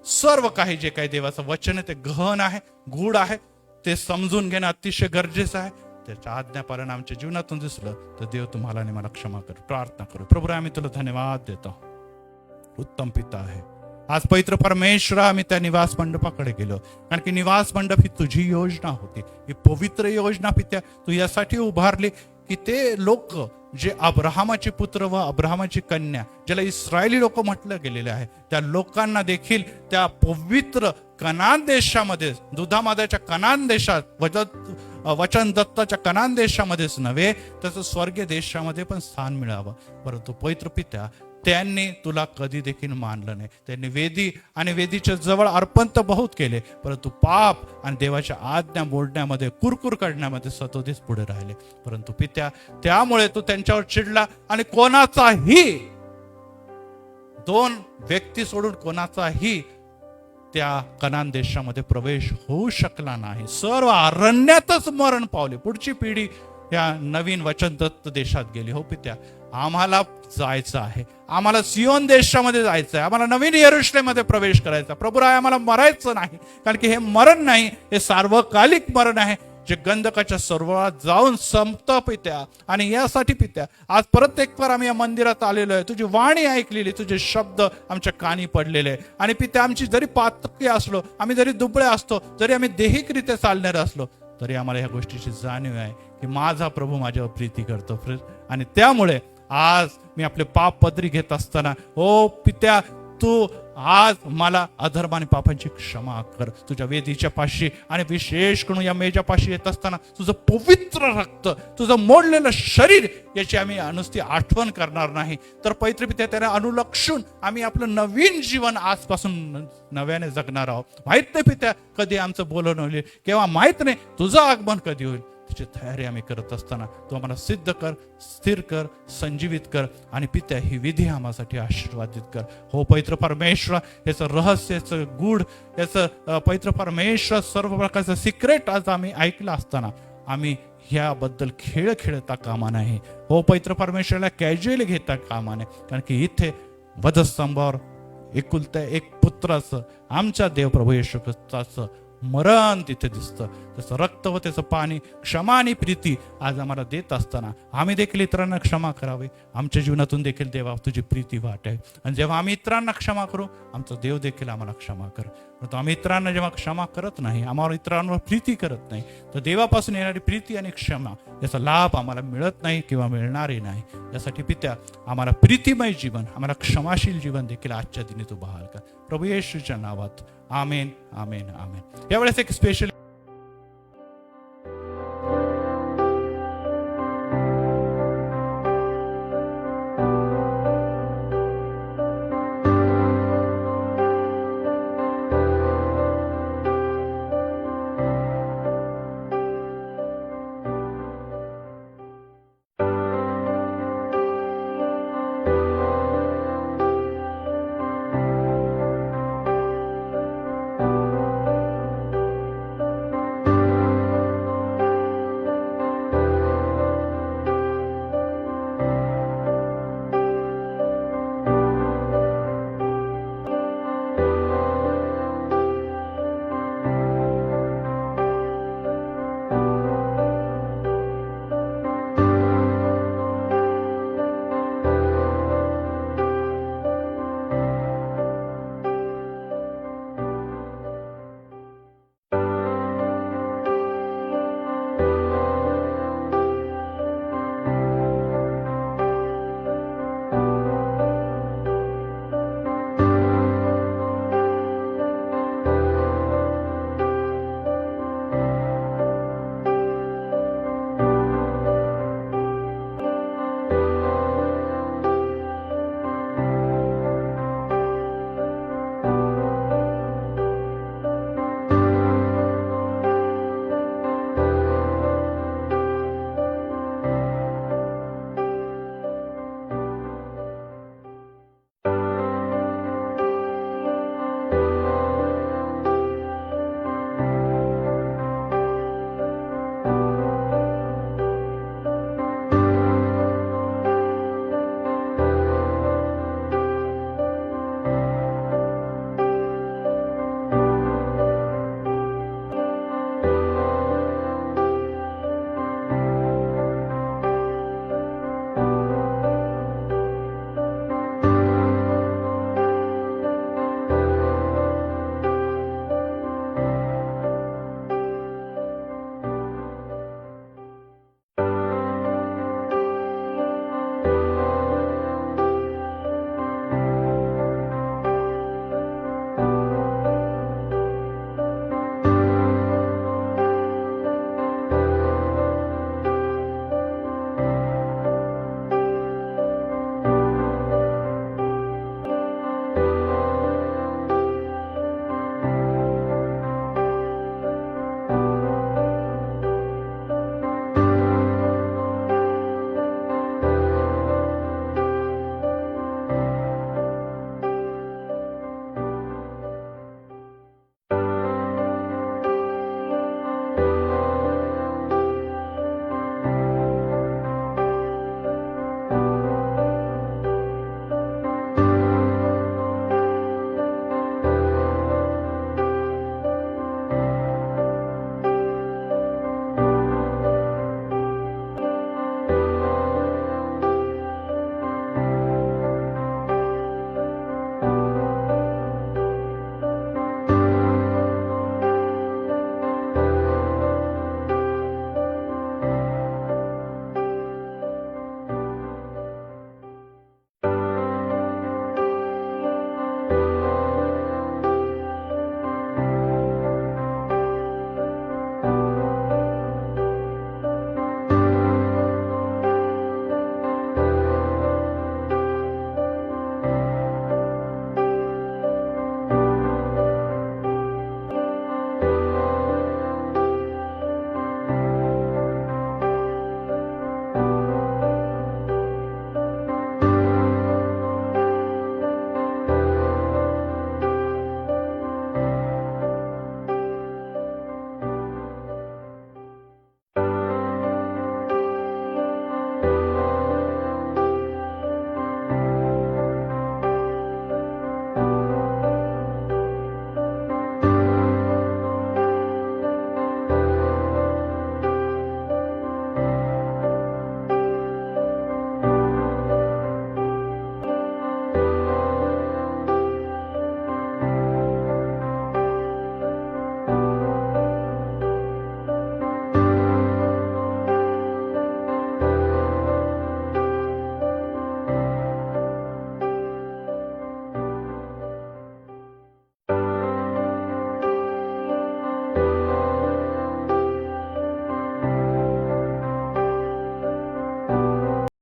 सर्व काही जे काही देवाचं वचन आहे ते गहन आहे, गूढ आहे, ते समजून घेणं अतिशय गरजेचं आहे. त्याच्या आज्ञापालन आमच्या जीवनातून दिसलं तर देव तुम्हाला आणि मला क्षमा करू. प्रार्थना करू. प्रभू आम्ही तुला धन्यवाद देतो. उत्तम पिता आहे, आज पवित्र परमेश्वरा आम्ही त्या निवास मंडपाकडे गेलो, कारण की निवास मंडप ही तुझी योजना होती, ही पवित्र योजना पित्या तू यासाठी उभारली की ते लोक जे अब्राहमाचे पुत्र व अब्राहमाची कन्या, ज्याला इस्रायली लोक म्हटलं गेलेले आहे, त्या लोकांना देखील त्या पवित्र कनान देशामध्ये, दुधामादाच्या कनान देशात, वचन दत्ताच्या कनान देशामध्येच नव्हे तसं स्वर्गीय देशामध्ये पण स्थान मिळावं. परंतु पवित्र पित्या त्यांनी तुला कधी देखील मानलं नाही. त्यांनी वेदी आणि वेदीच्या जवळ अर्पण तर बहुत केले, परंतु पाप आणि देवाच्या आज्ञा मोडण्यामध्ये, कुरकुर काढण्यामध्ये सतोदीच पुढे राहिले. परंतु पित्या त्यामुळे तू त्यांच्यावर चिडला आणि कोणाचाही, दोन व्यक्ती सोडून कोणाचाही त्या कनान देशामध्ये प्रवेश होऊ शकला नाही. सर्व अरण्यातच मरण पावले. पुढची पिढी या नवीन वचनदत्त देशात गेली. हो पित्या, आम्हाला जायचं आहे, आम्हाला सियोन देशामध्ये जायचं आहे, आम्हाला नवीन यरुशलेममध्ये प्रवेश करायचा. प्रभुराय आम्हाला मरायचं नाही, कारण की हे मरण नाही, हे सार्वकालिक मरण आहे जे गंधकाच्या सरोवरात जाऊन संपतं पित्या. आणि यासाठी पित्या आज परत एक बार आम्ही या मंदिरात आलेलो आहे, तुझी वाणी ऐकलेली, तुझे शब्द आमच्या कानी पडलेले. आणि पित्या आमची जरी पातळी असलो, आम्ही जरी दुबळे असतो, जरी आम्ही देहिकरित्या चालणारे असलो, तरी आम्हाला ह्या गोष्टीची जाणीव आहे की माझा प्रभू माझ्यावर प्रीती करतो. आणि त्यामुळे आज मी आपले पाप पदरी घेत असताना, ओ पित्या तू आज मला अधर्म आणि पापांची क्षमा कर. तुझ्या वेदीच्या पाशी आणि विशेष करून या मेजा पाशी येत असताना तुझं पवित्र रक्त, तुझं मोडलेलं शरीर याची आम्ही नुसती आठवण करणार नाही, तर पवित्र पित्या त्याला अनुलक्षून आम्ही आपलं नवीन जीवन आजपासून नव्याने जगणार आहोत. माहित नाही पित्या कधी आमचं बोलणं होईल, केव्हा माहित नाही तुझं आगमन कधी होईल. त्याची तयारी आम्ही करत असताना तू आम्हाला सिद्ध कर, स्थिर कर, संजीवित कर. आणि पित्या ही विधी आम्हासाठी आशीर्वादित कर. हो पवित्र परमेश्वर, याचं रहस्य, याचं गूढ, याचं पवित्र परमेश्वर सर्व प्रकारचं सिक्रेट आज आम्ही ऐकलं असताना आम्ही ह्याबद्दल खेळ खेळता कामा नाही. हो पवित्र परमेश्वराला कॅज्युअली घेता कामा नाही, कारण की इथे वधस्तंभावर एकुलत्या एक पुत्राचं, आमच्या देव प्रभू येशू ख्रिस्ताचं मरण तिथे दिसतं. त्याचं रक्त व त्याचं पाणी, क्षमा आणि प्रीती आज आम्हाला देत असताना आम्ही देखील इतरांना क्षमा करावे. आमच्या जीवनातून देखील देवा तुझी प्रीती वाटावी. आणि जेव्हा आम्ही इतरांना क्षमा करू, आमचा देव देखील आम्हाला क्षमा कर. परंतु आम्ही इतरांना जेव्हा क्षमा करत नाही, आम्हाला इतरांवर प्रीती करत नाही, तर देवापासून येणारी प्रीती आणि क्षमा याचा लाभ आम्हाला मिळत नाही किंवा मिळणारही नाही. यासाठी पित्या आम्हाला प्रीतिमय जीवन, आम्हाला क्षमाशील जीवन देखील आजच्या दिनी तू बहाल कर. प्रभू येशूच्या नावात आमेन, आमेन, आमेन. यावेळेस एक स्पेशल